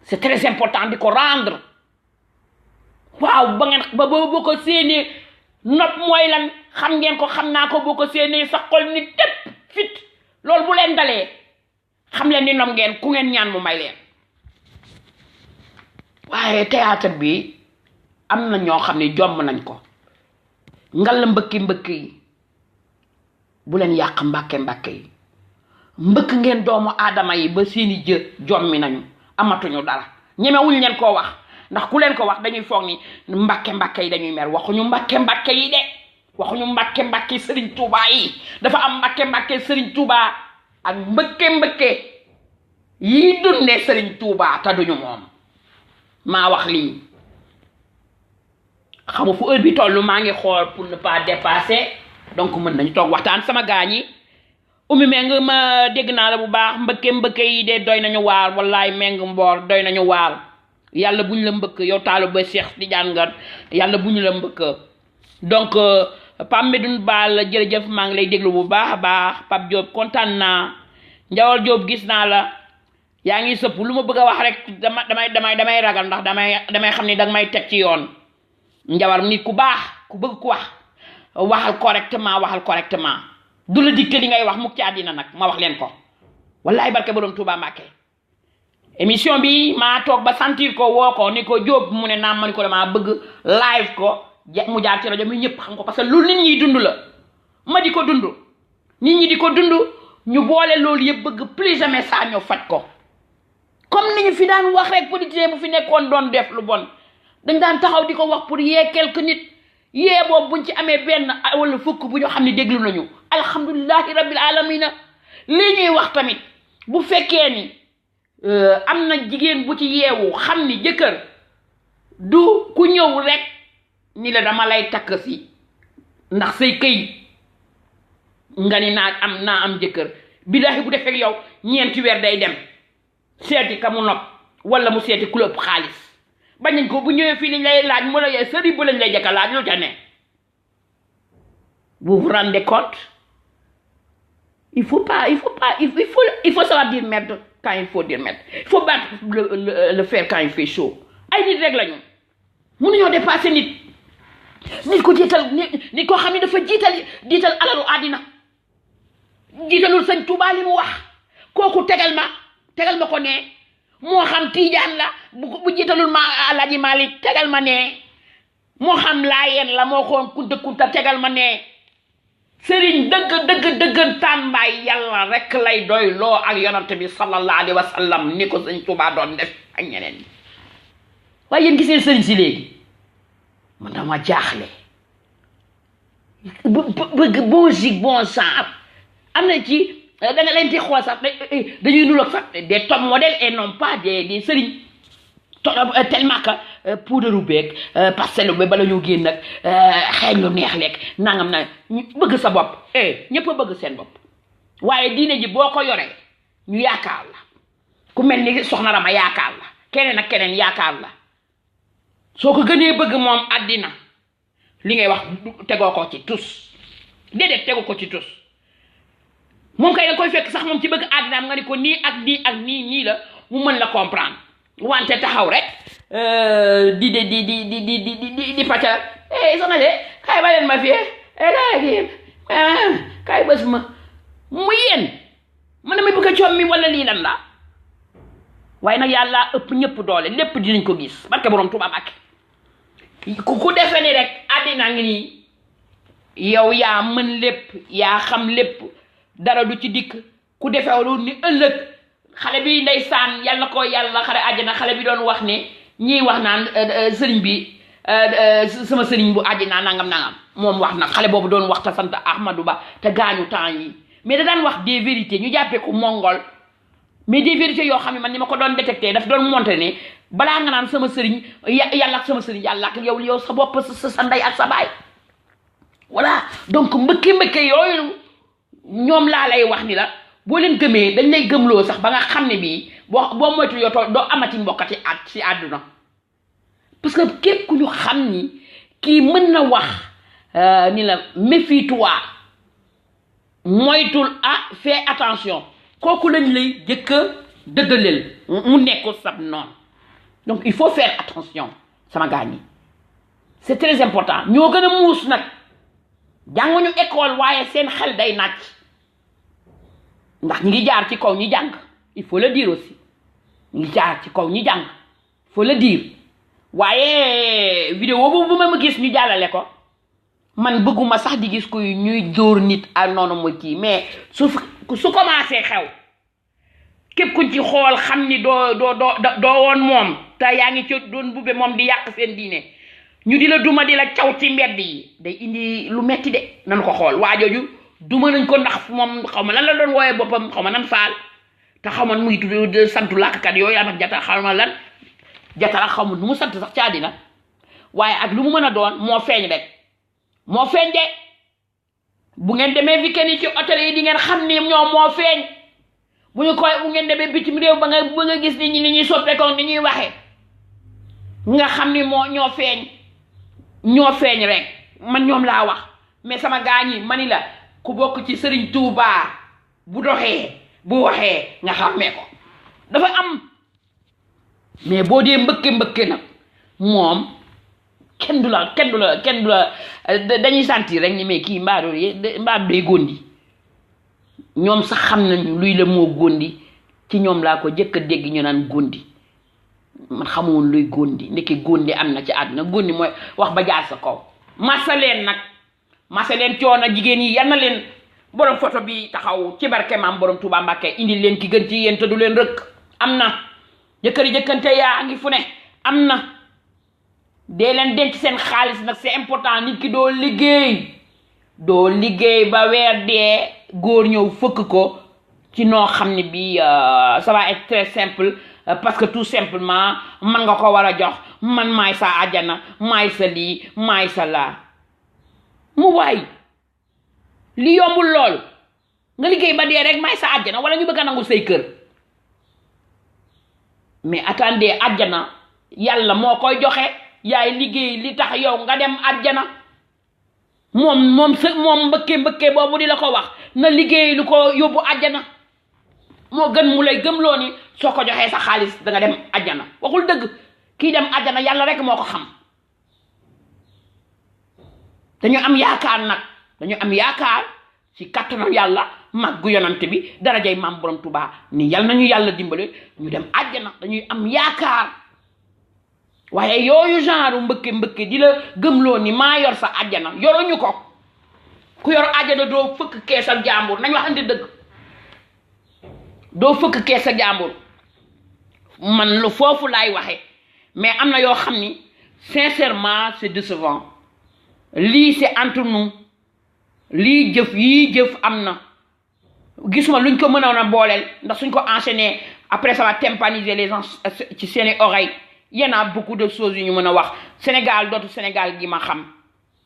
c'est très important di ko rendre waaw ba ngeen ba boo ko séenee nopp mooy lan xam ngeen ko xam naa ko boo ko séenee sa xol ni tépp fit loolu bu leen dalee xam leen ni nom ngeen ku ngeen ñaan mu may leen waaye théâtre bi am na ñoo xam ne jomm nañ ko ngal mbëkk yi bu leen yàq mbàkke yi mbëkk ngeen doomu aadama yi ba seeni jë jommi nañu amatuñu dara ñemewuñ leen koo wax ndax ku leen ko wax dañuy foog ni mbàkke yi dañuy mer waxuñu mbàkke yi de waxuñu mbàkke Sëriñ Tuubaa yi dafa am mbàkke Sëriñ Tuubaa ak mbëkke yi dundee Sëriñ Tuubaa te duñu moom maa wax lii xamu fu heure bi tollu maa ngi xool pour ne pas dépasser donc mën nañu toog waxtaan sama gaañ yi umi meng ma dégg naa la bu baax mbëkke yi de doy nañu waar wallaay meng mboor doy nañu waar yàlla buñ la mbëkk yow taalu ba Cheikh Tidiane nga yàlla buñu la mbëkk donc Pape Medoune Bal jërëjëf maa ngi lay déglu bu baax a baax Pape Diop kontaan naa Njawal Diop gis naa la yaa ngi sëpp lu ma bëgg a wax rek damay ragal ndax damay xam ni danga may teg ci yoon Njawar nit ku baax ku bëgg ku wax waxal correctement du la dicté li ngay wax mukk ci àddina nag ma wax leen ko wallaay barke borom Touba Mbacké émission bi maa toog ba sentir ko woo ko ni ko Diop mu ne naam ma ni ko dama bëgg live ko mu jaar ci rajo mi ñëpp xam ko parce que lu nit ñi dund la ma di ko dund nit ñi di ko dund ñu boole loolu yëpp bëgg plus jamais ça ñoo faj ko comme ni ñu fi daan wax rek politicien bu fi nekkoon doon def lu bon dañ daan taxaw di ko wax pour yee quelque nit yee boobu buñ ci amee benn wala fukk bu ñu xam ne déglu nañu alhamdulillahi rabbil alamina lii ñuy wax tamit bu fekkee ni am na jigéen bu ci yeewu xam ni jëkkër du ku ñëw rek ni la dama lay takk si ndax say këy nga ni naa am jëkkër billahi bu defee yow ñeenti weer day dem seeti ka mu nopp wala mu seeti ku la ëpp xaalis bañ nañ ko bu ñëwee fii lañ lay laaj mu la yee sëri bu lañ lay jëkka laaj lu ca ne vous vous rendez compte il faut savoir dire merde quand il faut dire merde il faut battre le fer quand il fait chaud ay nit rek lañu mënuñoo dépasser nit ko jiital nit koo xam ne dafa jiital alalu àddina jiitalul sëñ Tuubaa li mu wax kooku tegal ma ko ne moo xam tiijaan la bu jiitalul ma Alaaji Maalik tegal ma ne moo xam laayeen la moo xoon kunta tegal ma ne sëriñ dëgg tàmbaay yàlla rek lay doy loo ak yonante bi sallallahu alayhi wa sallam ni ko sëñ Tuubaa doon def ak ñeneen ñi waaye yéen gisee sëriñ si léegi man dama jaaxle bëgg bon jig bon sang am na ci da nga leen di xool sax dañuy nuloog sax des top modèles et non pas des sëriñ tellement que poudre beeg pastel ba bala ñu génn nag xeeñ lu neex lekk nangam na bëgg sa bopp ñëpp a bëgg seen bopp waaye diine ji boo ko yoree ñu yaakaar la ku mel ni soxna Rama yaakaar la keneen ak keneen yaakaar la soo ko gënee bëgg moom àddina li ngay wax tegoo ko ci tus déedéet tegu ko ci tus moom kay da koy fekk sax moom ci bëgg àddinaam nga ni ko nii ak nii la mu mën la comprendre wante taxaw rek di pàccal soxna de kaay ba leen ma fii kaay bés ma mu yéen man damay bëgg a coom mi wala lii lan la waaye nag yàlla ëpp ñëpp doole lépp dinañ ko gis barke borom Tuubaa Mbàkke ku defe ni rek àddina ngi nii yow yaa mën lépp yaa xam lépp dara du ci dikk ku defewlu ni ëllëg xale bi ndeysaan yàlla ko yàlla xare àjjana xale bi doon wax ne ñiy wax naan sëriñ bi sama sëriñ bu àjjana nangam moom wax nag xale boobu doon wax te sant Ahmadou Ba te gaañu temps yi mais da daan wax des vérités ñu jàppee ko mongol mais des vérités yoo xam ne man ni ma ko doon détecté daf doon montré ne balaa nga naan sama sëriñ yàlla ak sama sëriñ yàlla ak yow sa bopp sa ndey ak sa baay voilà donc mbëkke yooyu ñoom laa lay wax ni la boo leen gëmee dañ lay gëmloo sax ba nga xam ne bii boo moytu yoo doo amati mbokkati ci àdduna parce que képp ku ñu xam ni kii mën na wax ni la méfie-toi moytul fais attention kooku lañ lay jëkk a dëggaleel mu nekkul sab noonu donc il faut faire attention sama gars ñi c'est très important ñoo gën a muus nag jànguñu école waaye seen xel day nàcc ndax ñi ngi jaar ci kaw ñi jàng il faut le dire aussi ñi ngi jaar ci kaw ñi jàng il faut le dire waaye vidéo boobu ma gis ñu jàllale ko man bëgguma sax di gis kuy ñuy dóor nit ak noonu mooy kii mais su commencé xew képp ku ci xool xam ni doo woon moom te yaa ngi ci doon bubbe moom di yàq seen diine ñu di la duma di la caw ci mbedd yi day indi lu metti de nan ko xool waa jooju duma nañ ko ndax moom xaw ma lan la doon wooyee boppam xaw ma nan faal te xaw ma muy tudd santu làkkat yooyu am ak jata xaw ma lan jatala xaw ma nu mu sant sax ci àddina waaye ak lu mu mën a doon moo feeñ rek moo feeñ de bu ngeen demee weekend yi ci hôtel yi di ngeen xam ni ñoom moo feeñ bu ngeen demee bitim réew ba nga gis ni ñuy soppeekoon ni ñuy waxee nga xam ni ñoo feeñ rek man ñoom laa wax. mais sama gaañ yi mani la ku bokk ci Serigne Touba bu doxee bu waxee nga xàmmee ko dafa am. mais boo dee mbëkke nag moom kenn du la dañuy sentir rek ni mais kii mbaadu day góndi. ñoom sax xam nañu luy la moo góndi ci ñoom laa ko jëkk a dégg ñu naan góndi man xamoon luy góndi ndekki góndi am na ci àdduna góndi mooy wax ba jaar sa kaw. masa leen coono jigéen yi yal na leen borom photo bi taxaw ci barke maam borom Touba Mbacké indi leen ki gën ci yéen te du leen rëkk. am na jëkkënte yaa ngi fu ne am na. dee leen denc seen xaalis nag c'est important. nit ki doo liggéey ba weer dee góor ñëw fëkk ko ci noo xam ne bi ça va être très simple parce que tout simplement man nga ko war a jox man maay sa àjjana maay sa lii maay sa laa. mu waay li yombul loolu nga liggéey ba dee rek maay sa àjjana wala ñu bëgg a nangu say kër. mais attendez, àjjana yàlla moo koy joxe yaay liggéey li tax yow nga dem àjjana. moom mbëkke boobu di la ko wax na liggéey lu ko yóbbu àjjana moo gën mu lay gëmloo ni soo ko joxee sa xaalis da nga dem àjjana. waxul dëgg. kii dem àjjana yàlla rek moo ko xam. dañu am yaakaar ci kattanu yàlla màggu yonante bi darajay maam borom Touba ni yal nañu yàlla dimbale ñu dem àjjana dañuy am yaakaar. waaye yooyu genre mbëkke di la gëmloo ni maa yor sa àjjana yoruñu ko. ku yor àjjana doo fëkk keesal jàmbur nañ wax andi dëgg. doo fëkk keesal jàmbur man lu foofu laay waxe mais am na yoo xam ni sincèrement c'est décevant. lii c'est entre nous lii jëf am na gisuma luñ ko mënoon a booleel ndax suñ ko enchaîner après ça va tympaniser les gens ci seeni oreilles. y en a beaucoup de choses yu ñu mën a wax. Sénégal dootu Sénégal gi ma xam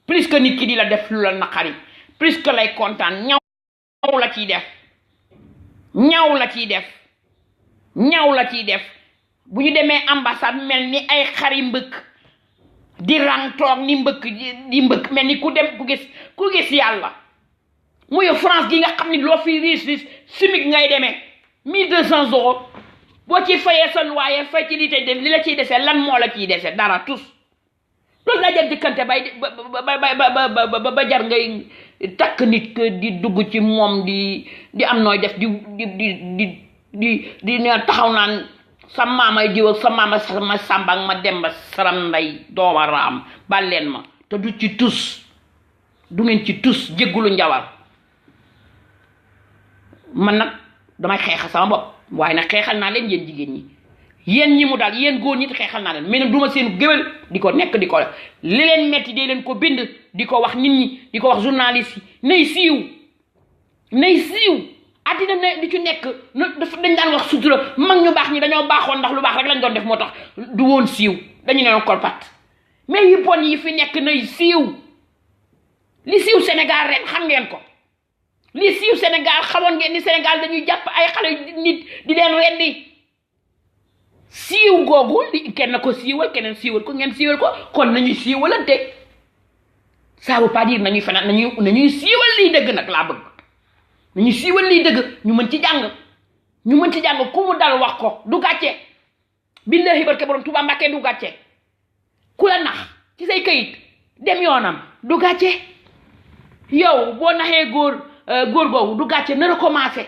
plus que nit ki di la def lu la naqari plus que lay kontaan ñaw la ciy def bu ñu demee ambassade mel ni ay xari mbëkk di rang toog ni mbëkk mel ni ku gis yàlla. muy France gi nga xam ni loo fi riis chimique ngay demee 1200 euros boo ci fayee sa loyer fay ci li la ciy dese lan moo la ciy dese dara tous loolu la jar jëkkante ba jar ngay takk nit di dugg ci moom di am nooy def di ne taxaw naan sa maamay diw ak sa maama ma sàmba ak ma demba saram nday dooma raam bàlleen ma te du ngeen ci tus jéggulu njawar. man nag damay xeexal sama bopp waaye nag xeexal naa leen yéen jigéen ñi yéen ñi mu daal yéen góor ñi xeexal naa leen mais nag duma seen géwél di ko nekk di ko li leen metti dee leen ko bind di ko wax nit ñi di ko wax journaliste yi nay siiw àddina ne di ci nekk dañ daan wax sutura mag ñu baax ñi dañoo baaxoon ndax lu baax rek lañ doon def moo tax du woon siiw dañu ne kolpat mais yu bon yi fi nekk nay siiw. li siiw Sénégal ren xam ngeen ko li siiw Sénégal xamoon ngeen ni Sénégal dañuy jàpp ay xale nit di leen rendi siiw googu li kenn ko siiwal keneen siiwal ko ngeen siiwal ko kon nañuy siiwalante ça veut pas dire nañuy fanaan nañuy siiwal liy dëgg nag laa bëgg nañuy siiwal liy dëgg ñu mën ci jàng ku mu dal wax ko du gàcce billahi barke borom Touba Mbacké du gàcce ku la nax ci say kayit dem yoonam du gàcce yow boo naxee góor googu du gàcce na recommencer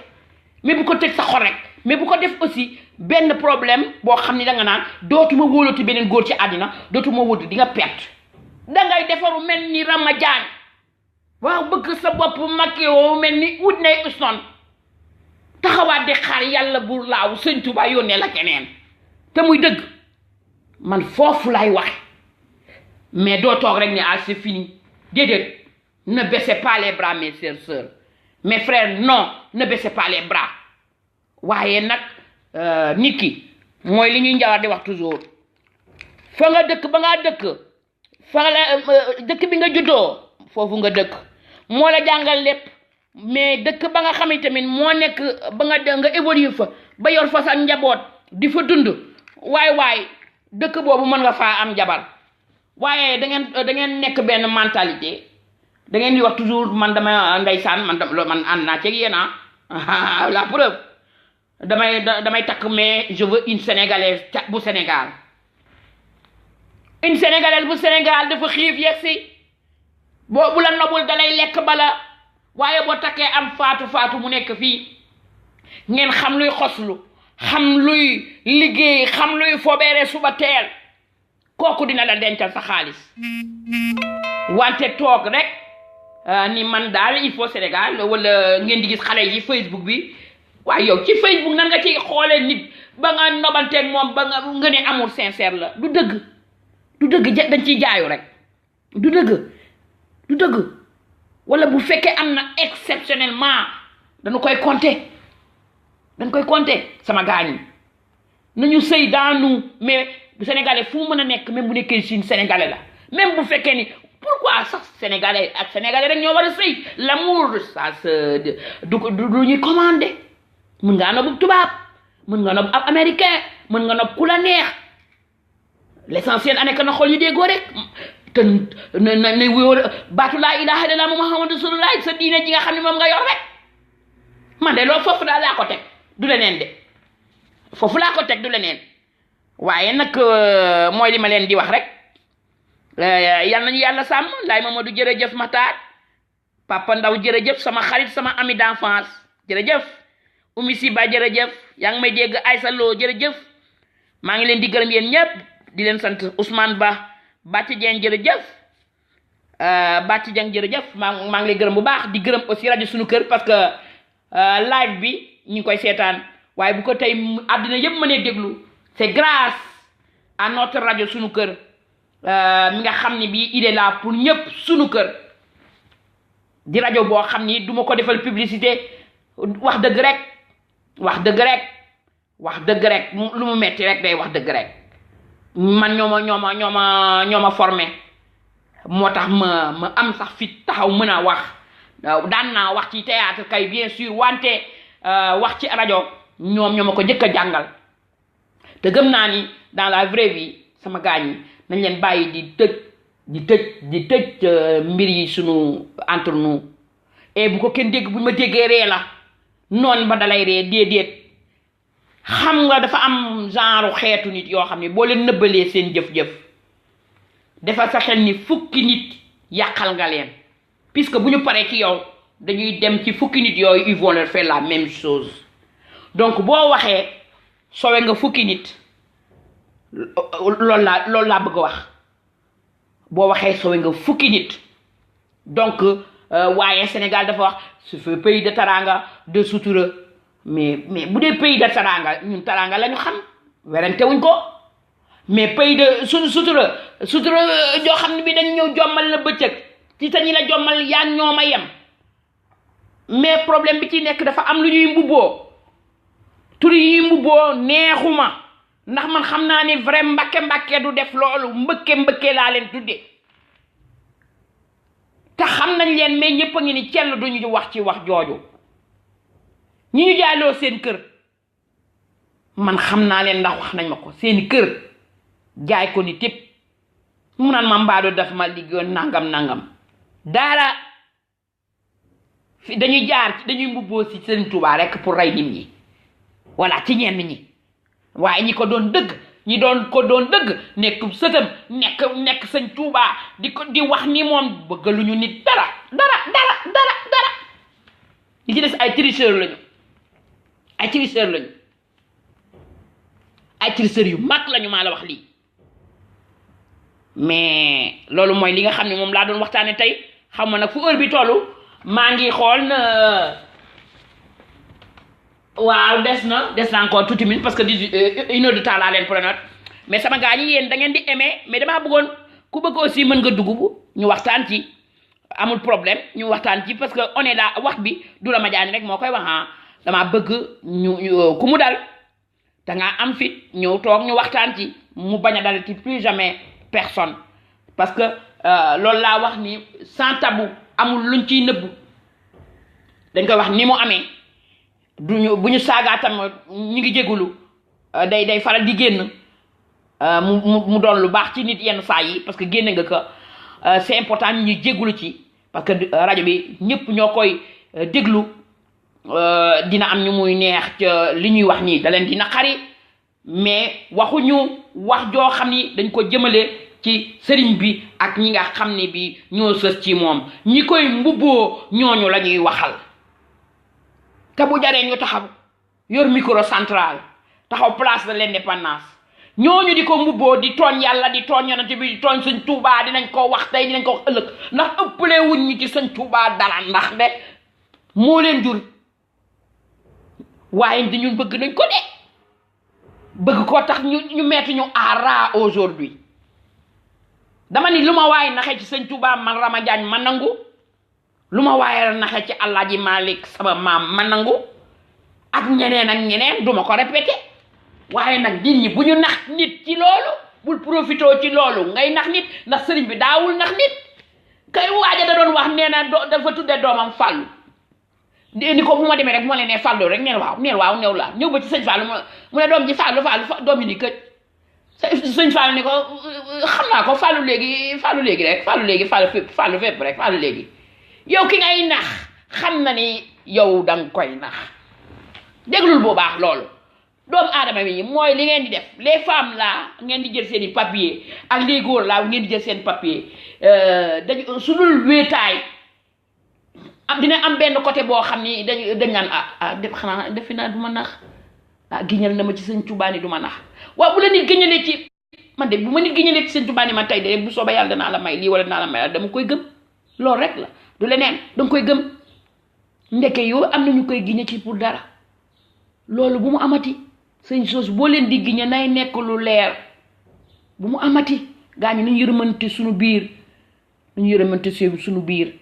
mais bu ko tëj sa xol rek mais bu ko def aussi benn problème boo xam ni da nga naan dootuma wóolati beneen góor ci àddina dootuma wóolati di nga perte dangay defaru mel ni Rama Jaan waaw bëgg sa bopp makki woo mel ni wut nay usnon taxawaat di xaar yàlla bu laaw Sëñ Tuubaa yónnee la keneen te muy dëgg man foofu lay waxe mais doo toog rek ni c'est fini déedéet ne baissez pas les bras mes sœurs mes frères non ne baissez pas les bras waaye nag nit ki mooy li ñuy njawar di wax toujours fa nga dëkk ba ngaa dëkk fa la dëkk bi nga juddoo foofu nga dëkk moo la jàngal lépp mais dëkk ba nga xam ne tamit moo nekk ba nga évoluer fa ba yor fa sa njaboot di fa dund waay dëkk boobu mën nga faa am jabar waaye da ngeen nekk benn mentalité da ngeen di wax toujours man dama ndeysaan man ànd naa ceeg yéen la preuve damay takk mais je veux une sénégalaise bu Sénégal une sénégalaise bu Sénégal dafa xiif yegsi boobu la nobul dalay lekk bala waaye boo takkee am faatu mu nekk fii ngeen xam luy xoslu xam luy liggéey xam luy fobeere suba teel kooku dina la dencal sa xaalis wante toog rek ni man daal il faut Sénégal wala ngeen di gis xale yi Facebook bi waaye yow ci Facebook nan nga ci xoolee nit ba nga nobanteeg moom ba nga ne amul sincère la du dëgg dañ ciy jaayu rek du dëgg wala bu fekkee am na exceptionnellement dañ koy compter sama gaañ nañu sëy daanu mais bu sénégalais fu mu mën a nekk même bu nekkee Chine sénégalais la même bu fekkee ni pourquoi sax sénégalais ak sénégalais rek ñoo war a sëy l'amour ça se du ñuy commandé mën ngaa nopp tubaab mën nga nopp ab américain mën nga nopp ku la neex l'essentiel a nekk na xol yu déggoo rek te na wóor baatu laa ilaha illallah muhammadu rasulullah sa diine ji nga xam ne moom nga yor rek man de loolu foofu daal laa ko teg du leneen de foofu laa ko teg du leneen waaye nag mooy li ma leen di wax rek yal nañu yàlla sàmm laay Mamadou jërëjëf Matar Papa Ndaw jërëjëf sama xarit sama ami d'enfance jërëjëf Oumy Siba jërëjëf yaa ngi may dégg Aïssa Lo jërëjëf maa ngi leen di gërëm yéen ñëpp di leen sant Ousmane Ba Bàcc Dieng jërëjëf Bàcc Dieng jërëjëf maa ngi lay gërëm bu baax di gërëm aussi rajo Sunu Kër parce que live bi ñu ngi koy seetaan waaye bu ko tey àddina yëpp mënee déglu c'est grâce à notre rajo Sunu Kër mi nga xam ni bii il est là pour ñëpp Sunu Kër di rajo boo xam ni duma ko defal publicité wax dëgg rek lu mu metti rek day wax dëgg rek man ñoo ma formé moo tax ma am sax fit taxaw mën a wax daan naa wax ci théâtre kay bien sûr wante wax ci rajo ñoo ma ko njëkk a jàngal te gëm naa ni dans la vraie vie sama gaañ yi nañ leen bàyyi di tëj mbir yi sunu entre nous et bu ko kenn dégg bu ma déggee ree la noonu ba dalay ree déedéet xam nga dafa am genre xeetu nit yoo xam ne boo leen nëbbalee seen jëf-jëf defal sa xel ni fukki nit yàqal nga leen puisque bu ñu paree ci yow dañuy dem ci fukki nit yooyu ils vont leur faire la même chose donc boo waxee sowe nga fukki nit loolu laa bëgg a wax boo waxee sowe nga fukki nit donc waaye Sénégal dafa wax c'est pays de taranga de sutura mais bu dee pays de taranga ñun taranga la ñu xam werante wuñ ko mais pays de sutura joo xam ne bi dañ ñëw jommal la bëccëg ci ta ñi la jommal yaa ñooma yem mais problème bi ci nekk dafa am lu ñuy mbubboo tur yi mbubboo neexuma ndax man xam naa ni vrai mbàkke du def loolu mbëkke laa leen tudde te xam nañ leen mais ñëpp a ngi ni cell duñu wax ci wax jooju ñi ñu jaaloo seen kër man xam naa leen ndax wax nañ ma ko seeni kër jaay ko ni tépp mu naan ma mbaado daf ma liggéeyoon nangam dara fi dañuy mbubboo si Sëriñ Tuubaa rek pour rey nit ñi voilà ci ñenn ñi waaye ñi ko doon dëgg ñi ko doon dëgg nekk sëtam nekk Sëñ Tuubaa di wax ni moom bëggaluñu nit dara li ci des ay tricheur lañu ay tricheur yu mag lañu maa la wax lii mais loolu mooy li nga xam ne moom laa doon waxtaane tey xam ma nag fu heure bi tollu maa ngi xool na waaw des na encore tuuti minutes parce que 1 heure de temps laa leen preneur mais sama gars ñi yéen da ngeen di aimer mais damaa bëggoon ku bëgg aussi mën nga dugg ñu waxtaan ci amul problème ñu waxtaan ci parce que on est là wax bi du la ma jaani rek moo koy wax damaa bëgg ñu ku mu dal da ngaa am fit ñëw toog ñu waxtaan ci mu bañ a dal ci plus jamais personne parce que loolu laa wax ni sans tabou amul luñ ciy nëbbu dañ koy wax ni mu amee duñu bu ñu saagaatam ñu ngi jégulu day faral di génn mu doon lu baax ci nit yenn saa yi parce que génne nga ko c'est important ñu jégulu ci parce que rajo bi ñëpp ñoo koy déglu dina am ñu muy neex ca li ñuy wax nii da leen di naqari mais waxuñu wax joo xam ni dañ ko jëmale ci sëriñ bi ak ñi nga xam ne bi ñoo sës ci moom ñi koy mbubboo ñooñu la ñuy waxal te bu jaree ñu taxaw yor micro central taxaw place de l'indépendance ñooñu di ko mbubboo di tooñ yàlla di tooñ yonent bi di tooñ sëñ Tuubaa dinañ ko wax tey dinañ ko wax ëllëg ndax ëppalee wuñ ñi ci sëñ Tuubaa dara ndax de moo leen jur waaye dañu bëgg nañ ko de bëgg koo tax ñu metti ñu à ras aujourd'hui dama ni lu ma waaye naxe ci sëñ Tuubaa man Rama Jaañ ma nangu lu ma waaye naxe ci Alaaji Malik sama maam ma nangu ak ñeneen duma ko répété waaye nag nit ñi bu ñu nax nit ci loolu bul profité ci loolu ngay nax nit ndax sëriñ bi daawul nax nit kay waaja da doon wax nee na dafa tudde doomam Fàllu ni ko fu ma demee rek bu ma leen nee Fàllu rek neen waaw new laa ñëw ba ci sëñ Fàllu mu ne doom ji Fàllu doom yi ni këj sëñ Fàllu ni ko xam naa ko Fàllu léegi rek Fàllu fépp rek Fàllu léegi yow ki ngay nax xam na ni yow danga koy nax déglul bu baax loolu doomu aadama bi mooy li ngeen di def les femmes là ngeen di jël seen i papier ak les góor là ngeen di jël seen papier dañu su dul wéetaay dina am benn côté boo xam ni dañ naan xanaa defe naa du ma nax giñal na ma ci sëñ Tuubaa ni du ma nax waaw bu la nit giñalee ci man de bu ma nit giñalee ci sëñ Tuubaa ni man tey de bu soobee yàlla danaa la may lii wala danaa la may dama koy gëm loolu rek la du leneen danga koy gëm ndeke yoo am na ñu koy giñe ci pour dara loolu bu mu amati sëñ soos boo leen di giñe nay nekk lu leer bu mu amati gaañu nañu yërëmante suñu biir suñu biir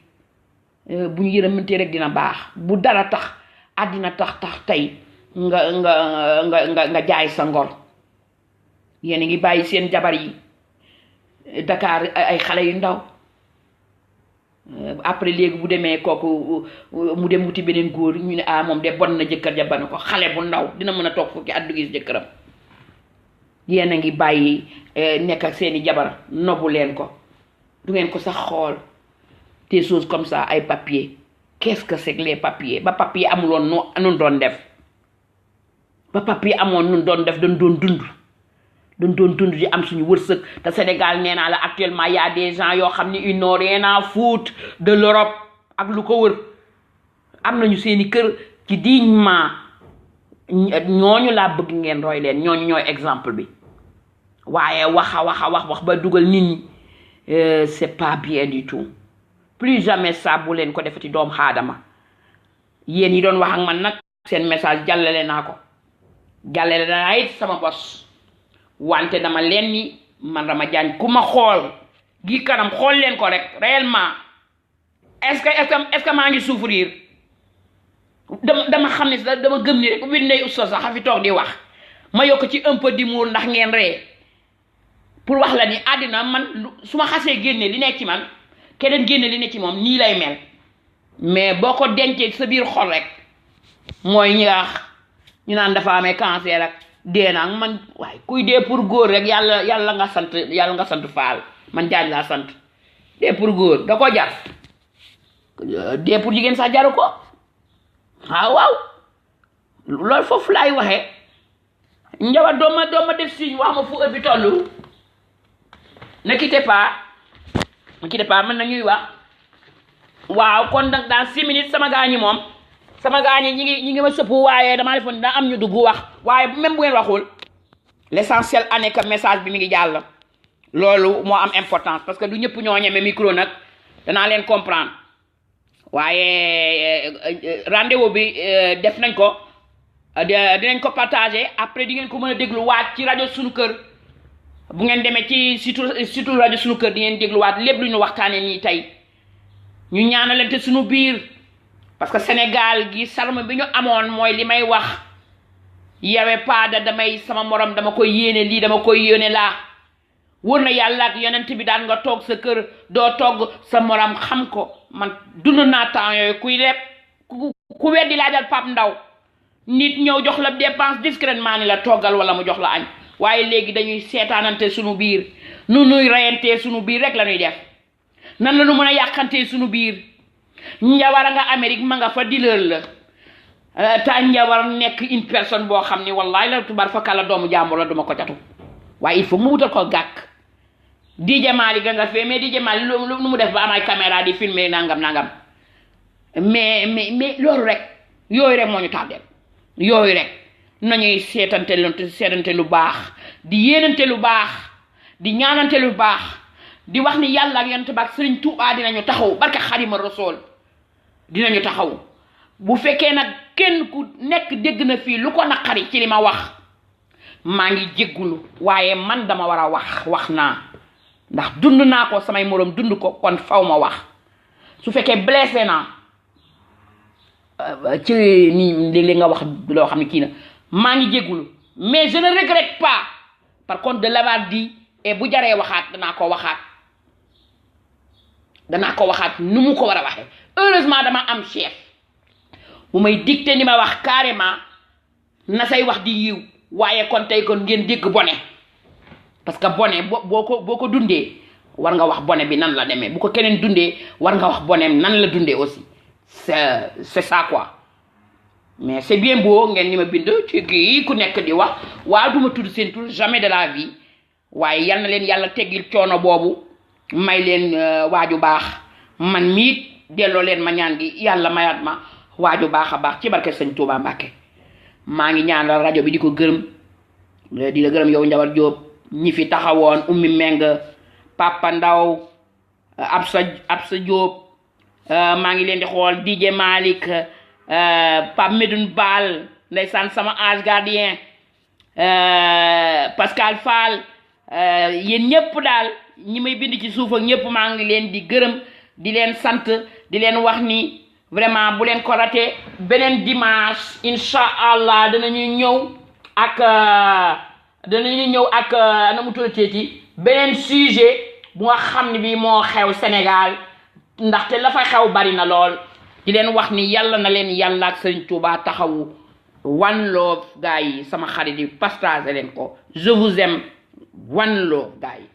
bu ñu yërëmante rek dina baax bu dara tax àddina tax tey nga jaay sa ngor yéen a ngi bàyyi seen jabar yi Dakar ay xale yu ndaw après léegi bu demee kooku mu dem wuti beneen góor ñu ne moom de bon na jëkkër ja ba na ko xale bu ndaw dina mën a toog fukki at du gis jëkkëram yéen a ngi bàyyi nekk ak seeni jabar nobu leen ko du ngeen ko sax xool des choses comme ça ay papier qu'est-ce que c'est que les papiers ba papier amuloon nun doon def ba papier amoon nun doon def dañ doon dund di am suñu wërsëg te Sénégal nee naa la actuellement y a des gens yoo xam ni ils n'ont rien à foutre de l'Europe ak lu ko wër am nañu seeni kër ci dignement ñooñu laa bëgg ngeen roy leen ñooñu ñooy exemple bi waaye wax ba dugal nit ñi c'est pas bien du tout plus jamais ça bu leen ko defati doom xaadama yéen yi doon wax ak man nag seen message jàllale naa it sama bos wante dama leen ni man Rama Jaañ ku ma xool gi kanam xool leen ko rek réellement est-ce que maa ngi souffrir dama xam ne dama gëm ni rek ubbi ndey usto sax fi toog di wax ma yokk ci un peu d'humour ndax ngeen ree pour wax la ni àddina man su ma xasee génne li nekk ci man keneen génne li nekk ci moom nii lay mel mais boo ko dencee sa biir xol rek mooy ñi nga ñu naan dafa amee cancer ak dee naa man waaye kuy dee pour góor rek yàlla nga sant Faal man Jaañ laa sant dee pour góor da ko jar dee pour jigéen sax jaru ko waaw loolu foofu laay waxee njawa dooma def signe wax ma fu heure bi tollu ne quittez pas mën na ñuy wax waaw kon nag dans 6 minutes sama gaañi moom sama gaañi ñi ngi ma sëpp waaye damaa defoon daa am ñu dugg wax waaye même bu ngeen waxul l'essentiel ane que message bi mi ngi jàll loolu moo am importance parce que du ñëpp ñoo ñeme micro nag danaa leen comprendre waaye rendez-vous bi def nañ ko dinañ ko partager après di ngeen ko mën a dégluwaat ci rajo Sunu Kër bu ngeen demee ci surtout rajo Sunu Kër di ngeen dégluwaat lépp lu ñu waxtaanee nii tey ñu ñaanalante suñu biir parce que Sénégal gi sarme bi ñu amoon mooy li may wax yawe pas da damay sama morom dama koy yéene lii dama koy yéene laa wóor na yàlla ak yonent bi daan nga toog sa kër doo togg sa morom xam ko man dund naa temps yooyu kuy leb ku weddi laajal Pape Ndaw nit ñëw jox la dépense discrètement ni la toggal wala mu jox la añ waaye léegi dañuy seetaanante sunu biir nu nuy reyantee sunu biir rek la ñuy def nan la nu mën a yàqantee sunu biir njawara nga Amérique ma nga fa dealer la ta njawar nekk une personne boo xam ni wallahi la tubar fa kala doomu jàmbur la duma ko catu waaye il faut mu wutal ko gàkk DJ Mali ga nga fee mais DJ Mali lu mu def ba am ay caméra di filmer nangam mais loolu rek yooyu rek moo ñu tàddeel yooyu rek nañuy seetante lu baax di yéenante lu baax di ñaanante lu baax di wax ni yàlla ak yonent ba ak Sëriñ Tuubaa dinañu taxaw barke Xaadimu Rasuul dinañu taxaw bu fekkee nag kenn ku nekk dégg na fii lu ko naqari ci li ma wax maa ngi jéggulu waaye man dama war a wax naa ndax dund naa ko samay moroom dund ko kon faw ma wax su fekkee blessé naa ci ni léeg-léeg nga wax loo xam ne kii na maa ngi jéggulu mais je ne regrette pas par contre de l'avoir dit et bu jaree waxaat danaa ko waxaat nu mu ko war a waxee heureusement dama am chef bu may dicté ni ma wax carrément na say wax di yiw waaye kon tey kon ngeen dégg bone parce que bone boo ko dundee war nga wax bone bi nan la demee bu ko keneen dundee war nga wax boneem nan la dundee aussi c'est ça quoi mais c'est bien beau ngeen ni ma bind ci kii ku nekk di wax waa duma tudd seen tur jamais de la vie waaye yal na leen yàlla teggil coono boobu may leen waaju baax man miit delloo leen ma ñaan gi yàlla mayaat ma waaju baax a baax ci barke Sëñ Tuubaa Mbàkke maa ngi ñaanal rajo bi di ko gërëm di la gërëm yow Njawar Jóob ñi fi taxawoon Ummi Meng Papa Ndaw Absa Jóob maa ngi leen di xool DJ Malick Pape Medoune Baal ndeysaan sama ange gardien Pascal Fall yéen ñëpp daal ñi may bind ci suuf ak ñëpp maa ngi leen di gërëm di leen sant di leen wax ni vraiment bu leen ko raté beneen dimanche incha allah danañu ñëw ak na mu tuddati beneen sujet bu nga xam ne bii moo xew Sénégal ndaxte la fa xew bari na lool di leen wax ni yàlla na leen yàlla ak Sëriñ Tuubaa taxawu one love gars yi sama xarit yi partage leen ko je vous aime one love gars yi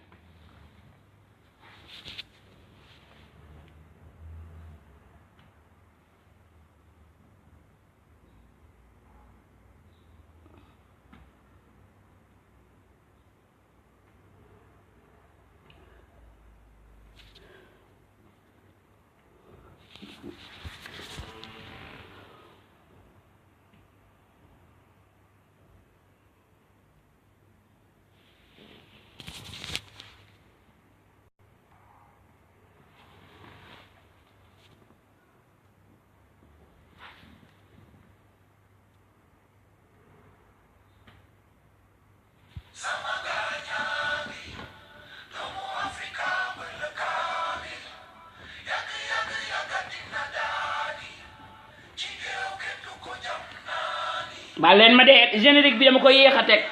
ba leen ma de générique bi dama ko yéex a teg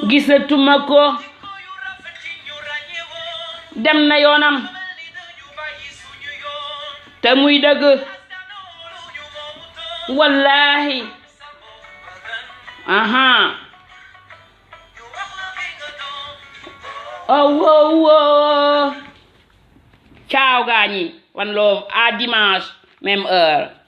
gisatuma ko dem na yoonam te muy dëgg wallahi aha oh ciao gaañi one love à dimanche même heure